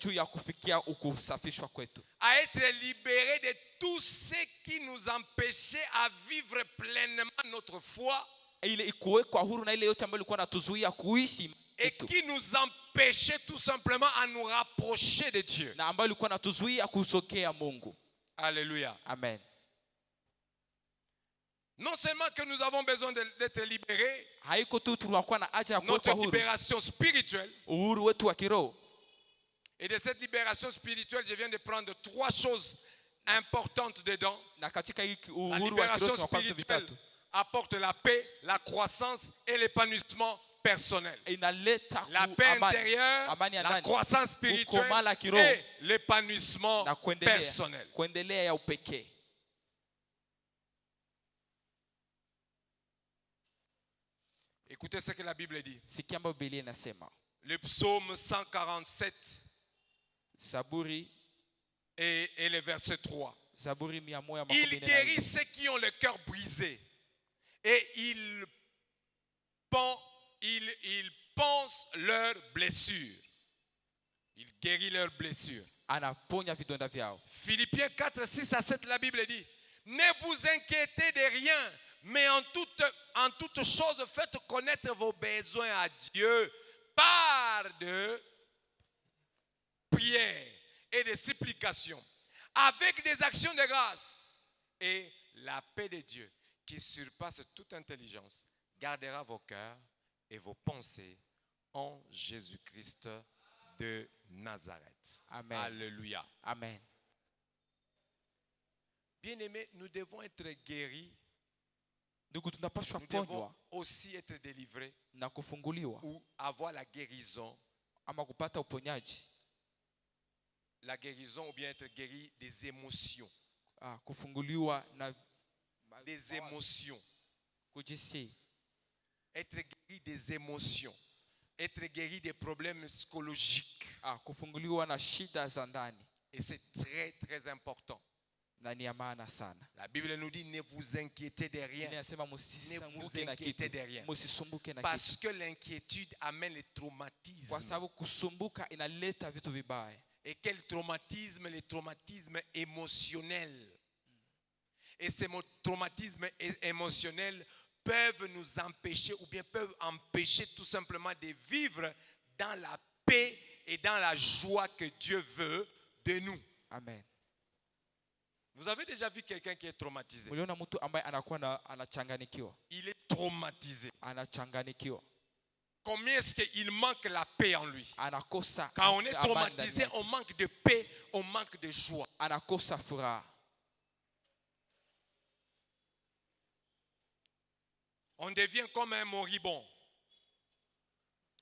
juu ya kufikia ukusafishwa kwetu, À être libéré de tout ce qui nous empêchait à vivre pleinement notre foi. ile ikuwekwa huru na ile yote ambayo ilikuwa natuzuia kuishi Et kitu, qui nous empêchait tout simplement à nous rapprocher de Dieu. na ambayo ilikuwa natuzuia kusokea Mungu. Alléluia. Amen. Non seulement que nous avons besoin d'être libérés, Haiko tu tunakuwa na haja ya notre kuwekwa huru, libération spirituelle. uhuru wetu wa kiroho. Et de cette libération spirituelle, je viens de prendre 3 choses importantes dedans. Na katika hii La uhuru wa libération kiroho tunakuwa vitu spirituelle vitatu. apporte la paix, la croissance et l'épanouissement personnel. Inaleta La paix intérieure, amani ya la ndani, croissance spirituelle kukomala kiroho, et l'épanouissement na kuendelea personnel. kuendelea ya upekee. Écoutez ce que la Bible dit. Sikia ambayo Biblia inasema. Le psaume 147 Zaburi et le verset 3. Zaburi Il 114. guérit ceux qui ont le cœur brisé et il pense leurs blessures. Il guérit leurs blessures. Anaponya vidonda vyao. Philippiens 4, 6 à 7, la Bible dit: ne vous inquiétez de rien, mais en toute chose, faites connaître vos besoins à Dieu par de prières et de supplications, avec des actions de grâce. Et la paix de Dieu, qui surpasse toute intelligence, gardera vos cœurs et vos pensées en Jésus-Christ de Nazareth. Amen. Alléluia. Amen. Bien-aimés, nous devons être guéris. Ndugu, tunapaswa Nous devons ponywa aussi être délivrés na kufunguliwa ou avoir la guérison. ama kupata uponyaji. La guérison ou bien être guéri des émotions. Kufunguliwa na Des émotions. kujisi. Être guéri des émotions. être guéri des problèmes psychologiques. Kufunguliwa na shida za ndani. Et c'est très très important. Na ni ya maana sana. La Bible nous dit ne vous inquiétez de rien. Inasema Ne vous msisumbuke na inquiétez kitu. de rien. Msisumbuke na kitu. Parce que l'inquiétude amène le Kwa traumatisme. sababu kusumbuka inaleta vitu vibaya. Et quel traumatisme? Le traumatisme émotionnel. Et ces traumatismes émotionnels peuvent nous empêcher ou bien peuvent empêcher tout simplement de vivre dans la paix et dans la joie que Dieu veut de nous. Amen. Vous avez déjà vu quelqu'un qui est traumatisé? Uliona mtu ambaye anakuwa anachanganikiwa. Il est traumatisé. Anachanganikiwa. Combien est-ce qu'il manque la paix en lui? Anakosa. Quand on est traumatisé, on manque de paix, on manque de joie. Anakosa furaha. On devient comme un moribond.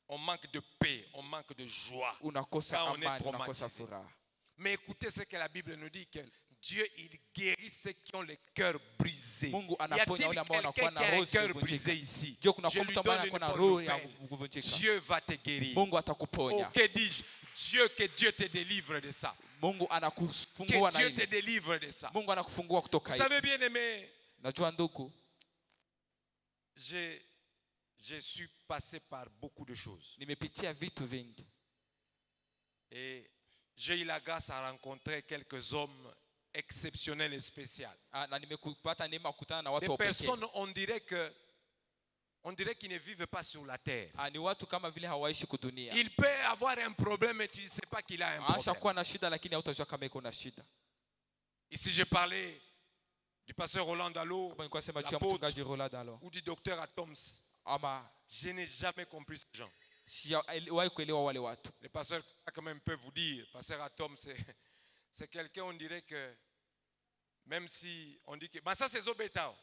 On manque de paix, on manque de joie. Unakosa Quand on est amani, unakosa traumatisé. furaha. Mais écoutez ce que la Bible nous dit, que Dieu, il guérit ceux qui ont le cœur brisé. Mungu Y anaponya wale a-t-il ambao quelqu'un wanakuwa qui a na un roho cœur brisé zilizovunjika? ici? Je, kuna Je lui mtu ambaye donne une anakuwa na bonne roho ya nouvelle. kuvunjika. Dieu va te guérir. Mungu Oh, atakuponya. que dis-je? Que Dieu te délivre de ça. Mungu Que anakufungua na Dieu te hili. délivre de ça. Mungu anakufungua kutoka Vous hili. savez bien aimé, Najua ndugu, je suis passé par beaucoup de choses. nimepitia vitu vingi. Et j'ai eu la grâce à rencontrer quelques hommes exceptionnels et spéciaux. Na nimekupata neema kukutana na watu Des wa pekee. personnes, on dirait qu'ils ne vivent pas sur la terre. Ni watu kama vile hawaishi kudunia. Il peut avoir un problème et tu ne sais pas qu'il a un problème. Ashakuwa na shida lakini hautajua kama iko na shida. Ici, j'ai parlé du pasteur Roland Dallot, Kama nilikuwa sema juu ya l'apôtre, mchungaji Roland Dallot. ou du docteur Atoms. Ama Je n'ai jamais compris ces gens. sijawahi kuelewa wale watu. Le pasteur quand même peut vous dire, pasteur Atom, c'est quelqu'un, on dirait que, même si on dit que, bah ça c'est Zobetao,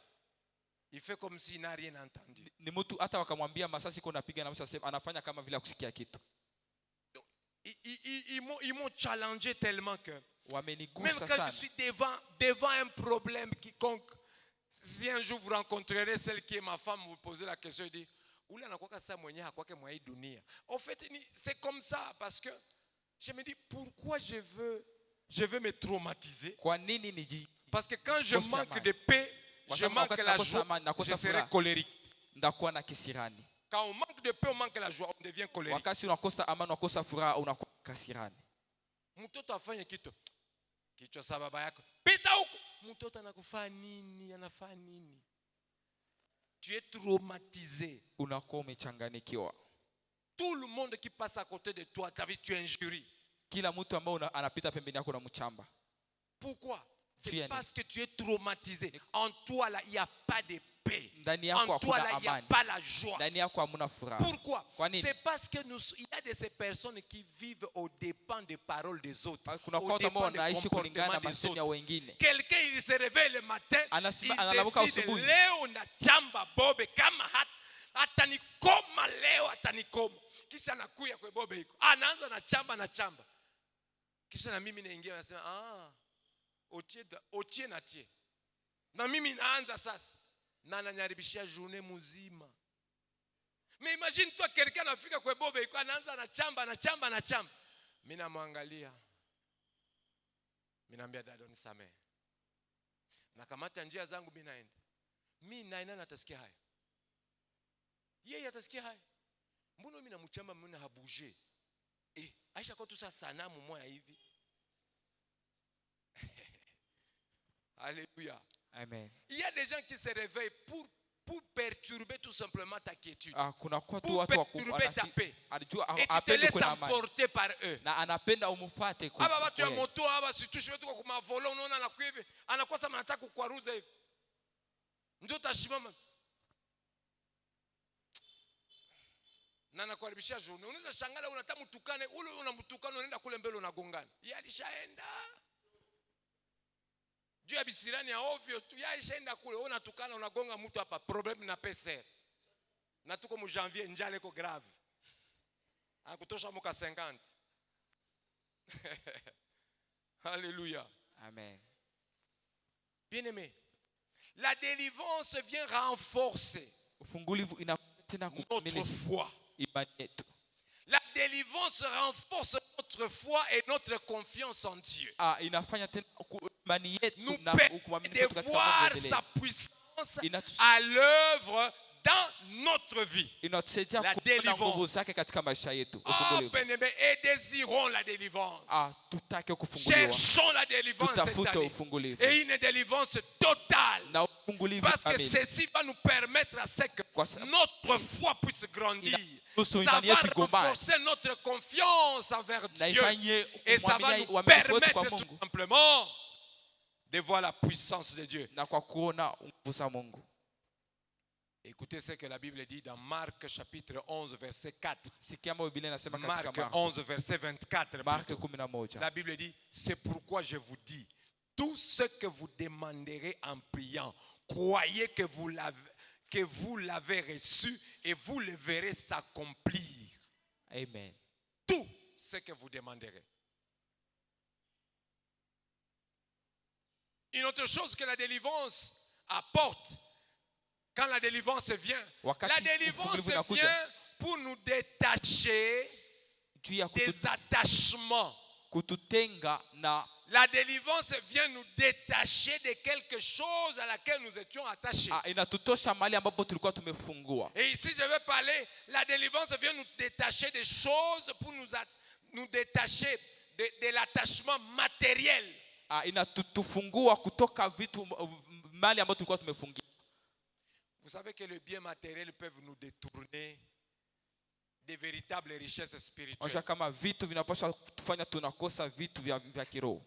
il fait comme s'il n'a rien entendu. Ni mtu hata wakamwambia masasi iko napiga na msasa anafanya kama vile akusikia kitu. Ils m'ont challengé tellement que, même Wamenigusa quand je sana. suis devant un problème quiconque, si un jour vous rencontrerez celle qui est ma femme, vous posez la question, il dit, ule anakuwa sa mwenye hakwake mwa hii dunia. En fait, c'est comme ça parce que je me dis pourquoi je veux me traumatiser. Kwa nini niji Parce que quand je manque de paix, je manque la joie, je serai colérique. ndakuwa na kisirani. Quand on manque de paix, on manque la joie, on devient colérique. Wakati unakosa amani, unakosa furaha, unakuwa kasirani. Mtoto afanye kitu. Kichwa sa baba yako. Pita huko. Mtoto anakufanya nini? Anafanya nini? Tu es traumatisé. Unakuwa umechanganikiwa. Tout le monde qui passe à côté de toi, ta vie, tu injuries. Kila mtu ambaye anapita pembeni yako unamchamba. Pourquoi? C'est Tu es parce que tu es traumatisé. En toi, là, il n'y a pas de paix. Ndani yako En toi, hakuna là, il n'y a amani. pas la joie. Ndani yako hamuna furaha. Pourquoi? Kwa nini? C'est parce que il y a de ces personnes qui vivent aux dépens des paroles des autres. Kuna kwa Aux watu ambao dépens des wanaishi kulingana na comportements des masemi ya autres. wengine. Quelqu'un, il se réveille le matin, Analamuka il décide, asubuhi. leo na chamba bobe kama atanikoma leo atanikoma. Kisha anakuya kwa bobe iko. Anaanza na chamba. Kisha na mimi naingia nasema otie na tie. Na mimi naanza sasa. Na ananiharibishia journée mzima. Mais imagine toi quelqu'un anafika kwa bobe iko anaanza na chamba. Mimi namwangalia. Mimi naambia dada unisamehe. Nakamata njia zangu mimi naenda. Mimi naenda natasikia haya. Yeye atasikia haya. Mbona mimi namchamba mimi habuje? Aisha kwa tu sasa sanamu moja hivi. Alléluia. Amen. Il y a des gens qui se réveillent pour perturber tout simplement ta quiétude. Kuna kwa tu Pour watu perturber ta paix. alijua Et tu te apende laisses kuna amani. emporter par eux. Na anapenda umfuate kwa. Aba watu ya moto aba situshe wetu kwa mavolo unaona na hivi anakosa anataka kukwaruza hivi. Ndio utashimama. Na nakuharibishia journée. Unaweza shangala unataka mtukane ule unamtukana unaenda kule mbele unagongana. Yeye alishaenda. Juu ya bisirani ya ovyo tu yeye alishaenda kule unatukana unagonga mtu hapa problem na pesa. Na tuko mu janvier njale ko grave. Akutosha muka 50. Alléluia. Amen. Bien-aimé, la délivrance vient renforcer Ufungulivu inatenda notre kukamilisa foi. imani yetu. La délivrance renforce notre foi et notre confiance en Dieu. Inafanya tena imani yetu Nous na permet kuamini de kwetu katika voir Mungu endelee. sa puissance Inatus- à l'œuvre dans notre vie. Inatusaidia La kuona délivrance. nguvu zake katika maisha yetu. Oh, Ufunguliwe. bien-aimés, et désirons la délivrance. Tutake kufunguliwa. Cherchons la délivrance cette Tutafute année. ufungulivu. Et une délivrance totale. Na ufungulivu Parce que kamili. ceci va nous permettre à ce que Kwa sababu- notre foi puisse grandir. Inaruhusu Ça imani va yetu igomae. renforcer notre confiance envers Na Dieu. ifanye Et ça va kumwamini nous uaminifu wetu permettre kwa tout Mungu simplement de voir la puissance de Dieu. na kwa kuona nguvu za Mungu. Écoutez ce que la Bible dit dans Marc chapitre 11 verset 4. Sikia ambayo Biblia inasema katika Marc Marko. 11 verset 24. Marko plutôt. 11. La Bible dit, c'est pourquoi je vous dis, tout ce que vous demanderez en priant, croyez que vous l'avez reçu et vous le verrez s'accomplir. Amen. Tout ce que vous demanderez. Une autre chose que la délivrance apporte, quand la délivrance vient, Wakati la délivrance ufungulivu unakuja. vient pour nous détacher Juu ya des attachements. kututenga na La délivrance vient nous détacher de quelque chose à laquelle nous étions attachés. inatutosha mahali ambapo tulikuwa tumefungua. Et ici, je vais parler, la délivrance vient nous détacher des choses pour nous détacher de l'attachement matériel. Inatufungua kutoka vitu mahali ambapo tulikuwa tumefungia. Vous savez que les biens matériels peuvent nous détourner des véritables richesses spirituelles. Unajua kama vitu vinapaswa kutufanya tunakosa vitu vya kiroho.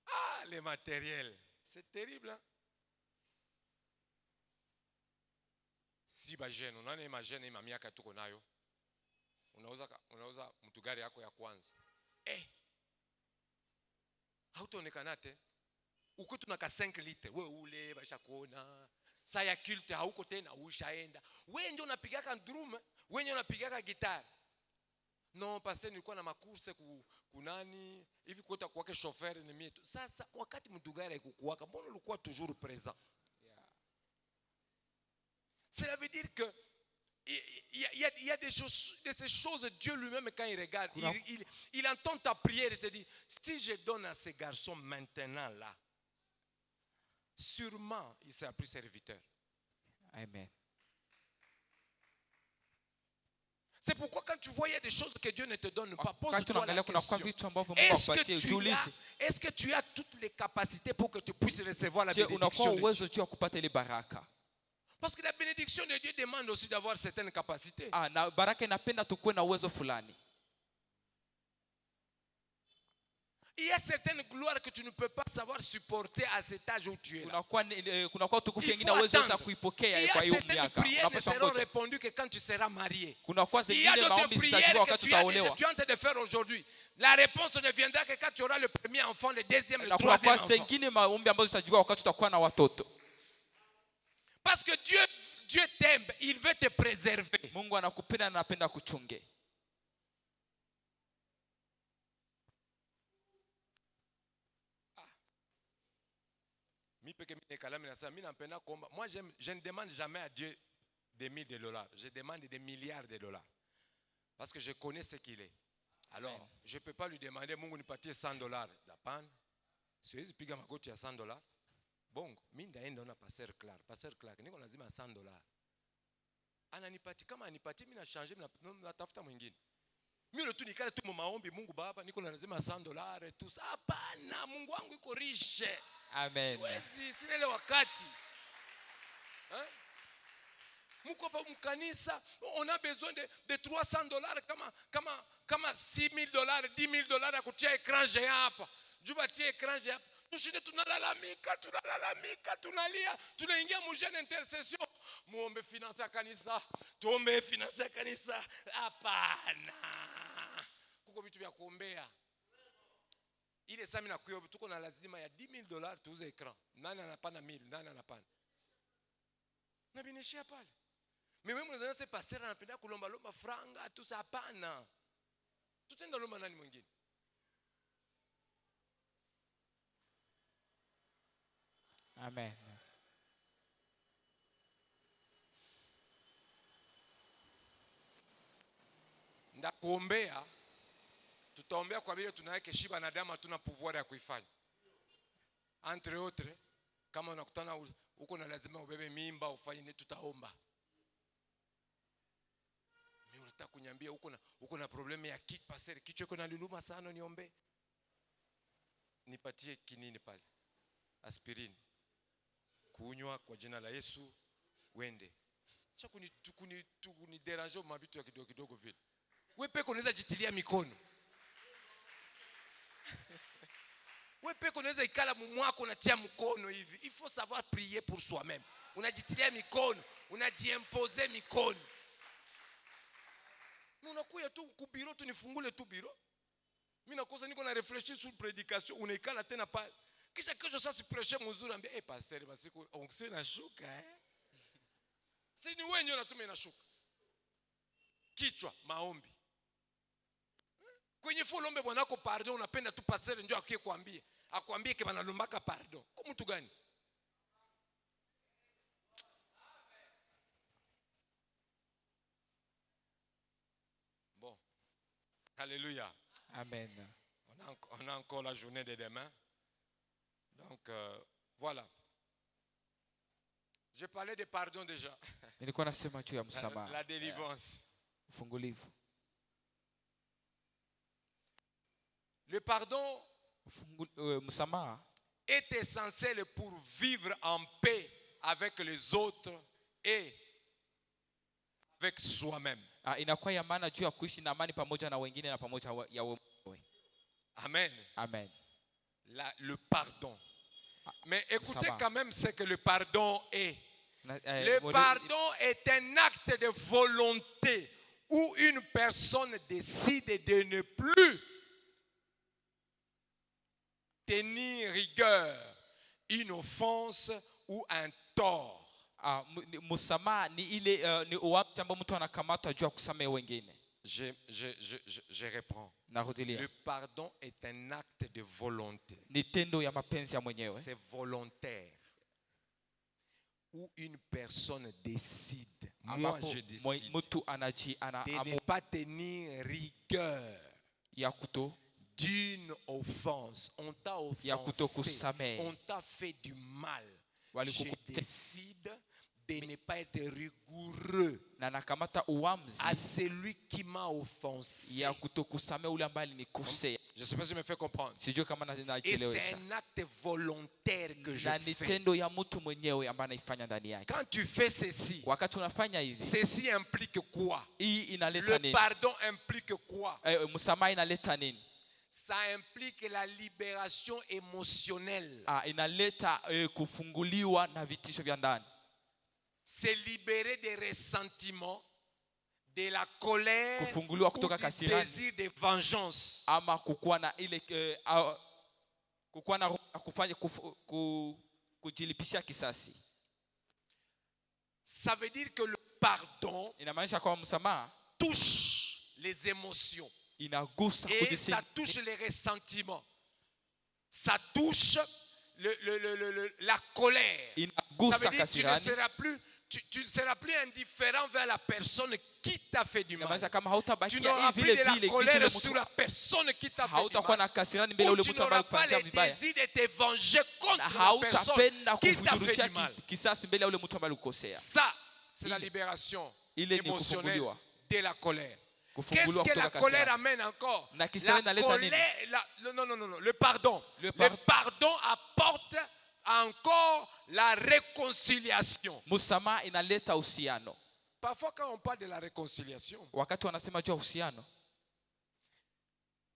Ah, les matériels, c'est terrible. Hein? Si bajene, unaona imagine ima miaka tuko nayo. Unauza mtu gari yako ya kwanza. Hautaonekana te. Uko tunaka 5 litre, wewe ule basha kuona. Saa ya culte hauko tena ushaenda. Wewe ndio unapigaka drum, wewe ndio unapigaka gitar. Non, parce que nilikuwa na makurse kunani hivi kuota kwake chauffeur ni mimi tu. Sasa wakati mtu gari ikukuaka, mbona ulikuwa toujours présent? Cela veut dire que il y a des ces choses, Dieu lui-même quand il regarde, il entend ta prière et te dit, si je donne à ce garçon maintenant là, sûrement il sera plus serviteur. Amen. C'est pourquoi quand tu vois il y a des choses que Dieu ne te donne pas, Quand pose-toi la question. Est-ce Est-ce que tu as toutes les capacités pour que tu puisses recevoir la bénédiction unakuwa de Dieu? uwezo tu wa kupata ile baraka? Parce que la bénédiction de Dieu demande aussi d'avoir certaines capacités. Na baraka inapenda tukuwe na uwezo fulani. Il y a certaines gloires que tu ne peux pas savoir supporter à cet âge où tu es là. Kunakuwa tukufu Il wengine faut uwezo attendre. za kuipokea Il y kwa a hiyo certaines miaka. prières ne Unapaswa seront ngoja. répondues que quand tu seras marié. Kunakuwa Il y a zingine d'autres maombi prières zitajibiwa que wakati tu es utaolewa. en train de faire aujourd'hui. La réponse ne viendra que quand tu auras le premier enfant, le deuxième, le Na troisième kunakuwa enfant. zingine maombi ambazo zitajibiwa wakati utakuwa na watoto. Parce que Dieu t'aime, il veut te préserver. Mungu anakupenda na anapenda kuchunge. Moi, je ne demande jamais à Dieu des $1000. Je demande des milliards de dollars. Parce que je connais ce qu'il est. Alors, je ne peux pas lui demander, Mungu nipatie $100. D'apane. Siwezi piga magoti ya $100. Bongo, mimi ndaenda na Pasteur Clark, niko lazima $100. Ananipati, kama anipati mimi na changer, mimi natafuta mwingine. Mimi ndo tu nikale tu maombi, Mungu Baba, niko lazima $100 tu. Hapana, Mungu wangu iko riche. Amen. Siwezi, sina ile wakati. Muko hapa mkanisa, on a besoin de $300 kama $6000, $10,000 ya kutia ekran géant hapa. Juba tie ekran géant. Tushinde tunalalamika, tunalia, tunaingia mu jeune intercession. Muombe finance ya kanisa, tuombe finance ya kanisa. Hapana. Kuko vitu vya kuombea. Ile sami na kuyo tuko na lazima ya $10,000 tuuze ekran. Nani anapana 1000, nani anapana? Na binishia pale. Mimi mwenyewe se pasteur anapenda kulomba franga tu, hapana. Tutenda lomba nani mwingine? Amen. tutakuombea, tutaombea kwa vile tunaweka shiba na damu, hatuna pouvoir ya kuifanya. Entre autres, kama unakutana uko na lazima ubebe mimba ufanye nini, tutaomba. Mimi unataka kunyambia uko na problemu ya passer, kichwa iko na luluma sana, niombe. Nipatie kinini pale, aspirini, kunywa kwa jina la Yesu, wende. Acha kunideranger mabitu ya kidogo kidogo vile. Wewe peke unaweza jitilia mikono. Wewe peke unaweza ikala mumwako unatia mkono hivi. Il faut savoir prier pour soi-même. Unajitilia mikono, unajiimposer mikono. Unakuya tu kubiro tu nifungule tu biro. Mimi nakosa niko na réfléchir sur prédication, unaikala tena pale. Kisha kesho sasa prêcher mzuri ambia pasteur basi onction inashuka Si ni wewe ndio unatuma inashuka. Kichwa maombi. Kwenye fulombe bwanako pardon, unapenda tu pasteur ndio akikwambia. Akwambie ke banalombaka pardon. Kwa mtu gani? Bon. Alléluia. Amen. On a encore la journée de demain. Donc voilà. Je parlais de pardon déjà. Nilikuwa nasema juu ya msamaha. La délivrance. Ufungulivu. Le pardon msamaha est essentiel pour vivre en paix avec les autres et avec soi-même. Inakuwa ya maana juu ya kuishi na amani pamoja na wengine na pamoja ya wewe. Amen. Amen. Le pardon. Mais écoutez Msamaha. quand même ce que le pardon est. Le pardon est un acte de volonté où une personne décide de ne plus tenir rigueur, une offense ou un tort. Msamaha ni ile ni uamuzi ambao mtu anakamata juu ya kusamehe wengine. Je reprends. Narudilia. Le pardon est un acte de volonté. Ni tendo ya mapenzi ya mwenyewe. C'est volontaire. Où une personne décide, moi je décide, de ne pas tenir rigueur d'une offense. On t'a offensé, on t'a fait du mal. Je décide de ne pas être rigoureux à celui qui m'a offensé. Je ne sais pas si je me fais comprendre. Et c'est un acte volontaire que je fais. Quand tu fais ceci, ceci implique quoi? Le pardon implique quoi? Ça implique la libération émotionnelle. C'est libérer des ressentiments, de la colère ou du désir de vengeance. Ça veut dire que le pardon touche les émotions. Et ça touche les ressentiments. Ça touche la colère. Ça veut dire que tu ne seras plus indifférent vers la personne qui t'a fait du mal. Tu n'auras plus de la colère sur la personne qui t'a fait du mal. Ou tu n'auras pas le désir de te venger contre la personne qui t'a fait du mal. Ça, c'est la libération émotionnelle de la colère. Qu'est-ce que la colère amène encore? La colère, non. Le pardon. Le pardon apporte encore la réconciliation. Parfois quand on parle de la réconciliation,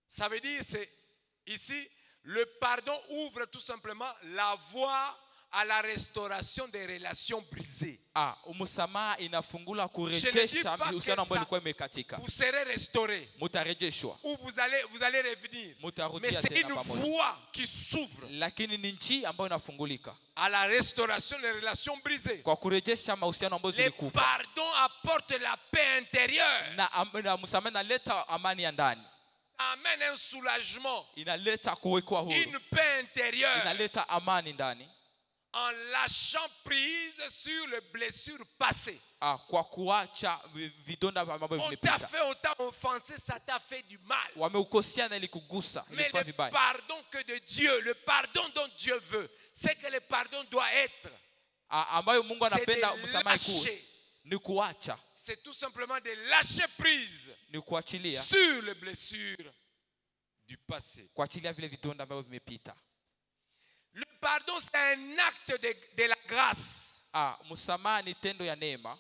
ça veut dire c'est ici le pardon ouvre tout simplement la voie à la restauration des relations brisées. Je ne dis pas que vous serez restaurés ou vous allez revenir, mais c'est une voie qui s'ouvre à la restauration des relations brisées. Le pardon apporte la paix intérieure. Amène un soulagement, une paix intérieure. en lâchant prise sur les blessures passées. Kwa kuacha vidonda ambavyo On t'a vimepita. fait, on t'a offensé, ça t'a fait du mal. Wameukosea na ilikugusa, Mais ilifanya le vibaya. pardon que de Dieu, le pardon dont Dieu veut, c'est que le pardon doit être. Ambayo Mungu C'est anapenda de msamaha kuwe lâcher. ni kuacha, C'est tout simplement de lâcher prise ni kuachilia, sur les blessures du passé. kuachilia vile vidonda ambavyo vimepita. Le pardon, c'est un acte de la grâce. Msamaha ni tendo ya neema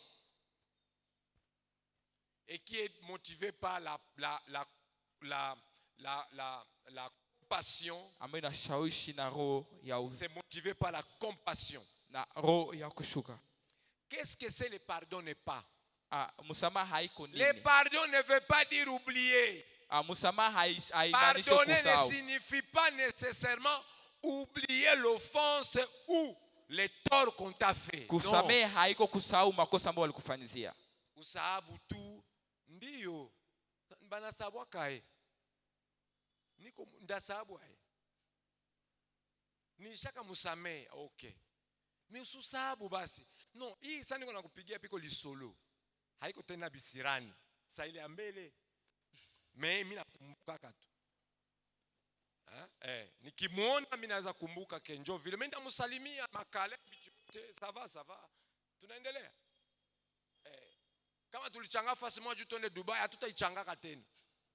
Et qui est motivé par la compassion. ambayo inashawishi na roho ya C'est motivé par la compassion. na roho ya kushuka. Qu'est-ce que c'est le pardon n'est pas? Msamaha haiko Le nini? pardon ne veut pas dire oublier. Msamaha haimaanishi Pardonner ne kusahau. signifie pas nécessairement oublier l'offense ou les torts qu'on t'a fait. Non. Kusamehe haiko kusahau makosa ambayo walikufanyizia. Usahabu tu ndiyo banasabwa kae. Niko ndasabu hai. Nishaka musamee, okay. Mi ususabu basi. No, hii sasa niko nakupigia piko lisolo. Haiko tena bisirani. Sasa ile ambele. Mimi nakumbuka tu. Nikimuona mimi naweza kumbuka kenjo vile mimi ndamsalimia makale bichote ça va. Tunaendelea. Kama tulichanga fasi moja tuende Dubai hatutaichangaka tena.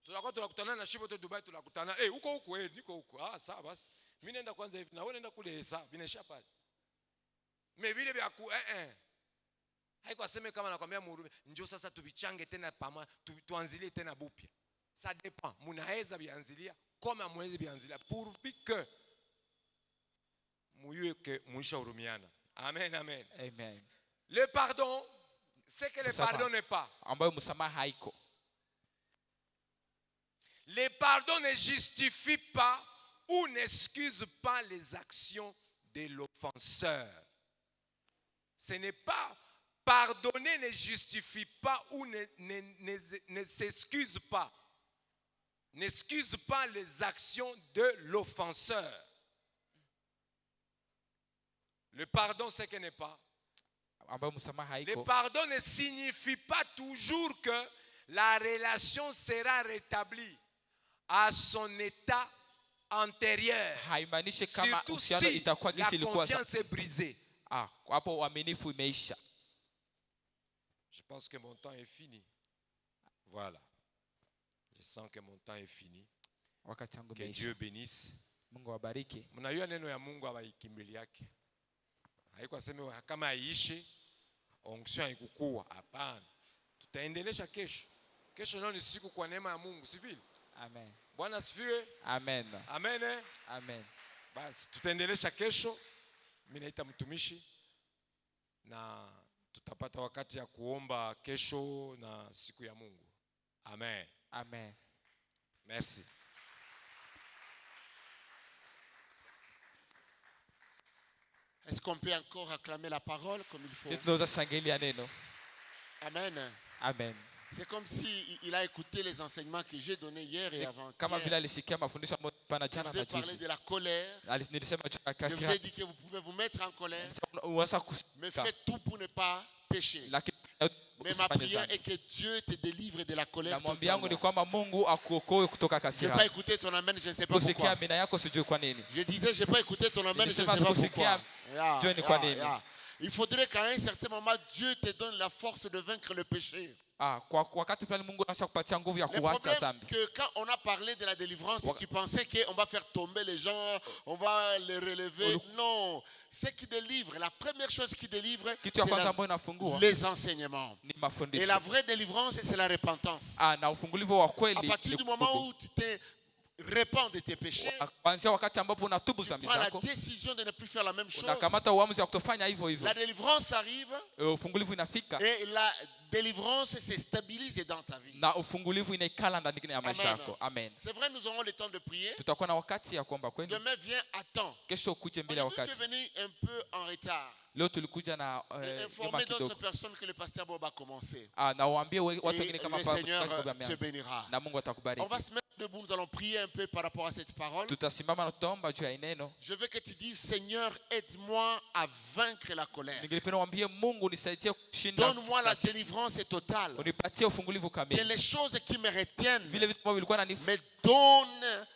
Tunakutana na shibo tu Dubai tunakutana huko niko huko. Sawa basi. Mimi naenda kwanza hivi na wewe nenda kule sawa vinaisha pale. Mais vile vya ku haiko aseme kama nakwambia muhurume njoo sasa tubichange tena pama tuanzilie tena bupya. Ça dépend. Munaweza bianzilia comme amwezi bianzilia pourvu que muyue que muisha hurumiana. Amen. Amen. Le pardon, c'est que le pardon n'est pas. Ambayo msamaha haiko. Le pardon ne justifie pas ou n'excuse pas les actions de l'offenseur. Ce n'est pas pardonner ne justifie pas ou ne s'excuse pas. N'excuse pas les actions de l'offenseur. Le pardon, c'est que n'est pas. Le pardon ne signifie pas toujours que la relation sera rétablie à son état antérieur. Surtout si la confiance est brisée. Je pense que mon temps est fini. Voilà. Je sens que mon temps est fini. Que Dieu bénisse. Mnajua neno ya Mungu hawaikimbilia yake. Haiko aseme kama aishi onction haikukua. Hapana. Tutaendelesha kesho. Kesho leo ni siku kwa neema ya Mungu, si vile? Amen. Bwana asifiwe. Amen. Amen. Amen. Basi tutaendelesha kesho. Mimi naita mtumishi na tutapata wakati ya kuomba kesho na siku ya Mungu. Amen. Amen. Merci. Est-ce qu'on peut encore acclamer la parole comme il faut? Amen. Amen. C'est comme s'il a écouté les enseignements que j'ai donnés hier et avant-hier. Je vous ai parlé de la colère. Je vous ai dit que vous pouvez vous mettre en colère, mais faites tout pour ne pas pécher. Mais ma prière est que Dieu te délivre de la colère. Je n'ai pas écouté ton amen, je ne sais pas pourquoi. Je disais, je n'ai pas écouté ton amen, je ne sais pas pourquoi. Il faudrait qu'à un certain moment, Dieu te donne la force de vaincre le péché. Le problème que quand on a parlé de la délivrance, tu pensais qu'on va faire tomber les gens, on va les relever. Non, ce qui délivre, la première chose qui délivre, c'est les enseignements. Et la vraie délivrance, c'est la repentance. À partir du moment où tu te répands de tes péchés, tu prends la décision de ne plus faire la même chose. La délivrance arrive et la délivrance se stabilise dans ta vie. Amen. C'est vrai, nous aurons le temps de prier. Demain, viens à temps. Aujourd'hui, tu es venu un peu en retard. Et informer d'autres personnes que le pasteur Bob a commencé. Et le Seigneur te bénira. On va se mettre debout, nous allons prier un peu par rapport à cette parole. Tutasimama na tutaomba juu ya neno. Je veux que tu dises, Seigneur, aide-moi à vaincre la colère. Ningelipenda mwambie Mungu nisaidie kushinda. Donne-moi la délivrance totale. Unipatie ufungulivu Que kamili. les choses qui me retiennent Vile vitu ambavyo vilikuwa me donnent,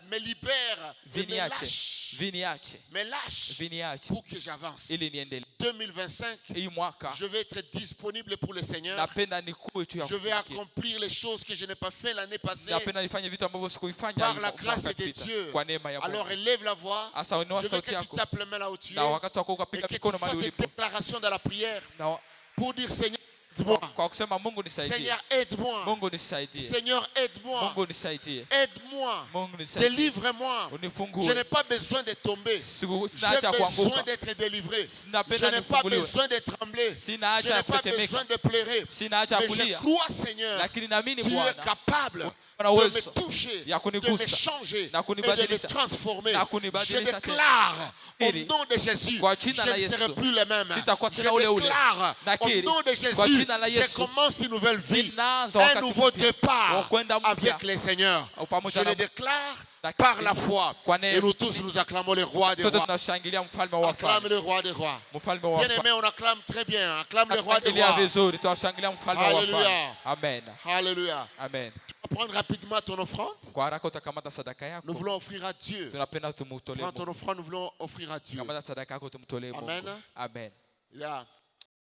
me libèrent, et me viniache. lâchent. Viniache. Me lâchent Viniache. pour que j'avance. Ili niendelee. 2025, Hii mwaka je vais être disponible pour le Seigneur. napenda nikuwe tu ya Je vais kutumikia. accomplir les choses que je n'ai pas fait l'année passée. Napenda nifanye vitu ambavyo sikuifanya Par la mwaka grâce de ulipita. Dieu. Kwa neema ya Alors Mungu. élève la voix. Asa inua Je veux sauti que tu yako. tapes les mains là où tu es. Na wakati wako Et ukapiga que tu mikono fasses mahali des ulipo. déclarations dans la prière. Na Pour dire, Seigneur, aide-moi. kwa kusema Mungu nisaidie. Seigneur, aide-moi. Mungu nisaidie. Seigneur, aide-moi. Mungu nisaidie. Aide-moi. Mungu nisaidie. Délivre-moi. Je Unifungue. n'ai pas besoin de tomber. Sina J'ai haja ya besoin kuanguka. d'être délivré. Sina Je pena n'ai pas nifunguliwe. besoin de trembler. Sina Je haja n'ai ya pas kutetemeka. besoin de pleurer. Sina haja ya Mais je kulia. crois, Seigneur, Lakini naamini tu es Bwana capable una de me uwezo toucher, ya de me kunigusa changer na et de me kunibadilisha transformer. na Je kunibadilisha tena. déclare au Ili, nom de Jésus, kwa je jina la ne serai Yesu, plus le même. sitakuwa Je tena ule ule. déclare au Nakiri, nom de kwa Jésus, jina la je Yesu, commence une nouvelle vie, ninaanza un wakati nouveau mpya, départ wa kwenda mpya, avec le Seigneur. pamoja Je na le déclare Nakiri, par la foi. kwa Et neema. nous tous, nous acclamons le roi des Sote rois. tunashangilia mfalme wa Acclame wafalme. le roi des rois. Mfalme wa Bien wafalme. aimé, on acclame très bien. Acclame le roi des Tunashangilia rois. vizuri, tunashangilia mfalme wa Hallelujah. wafalme. Amen. Alléluia. Amen. Tu vas prendre rapidement ton offrande. Kwa haraka utakamata sadaka yako. Nous voulons offrir à Dieu. Tunapenda tumutolee Prends ton Mungu. offrande, nous voulons offrir à Dieu. Kamata sadaka yako tumtolee Mungu. Amen. Amen. Yeah.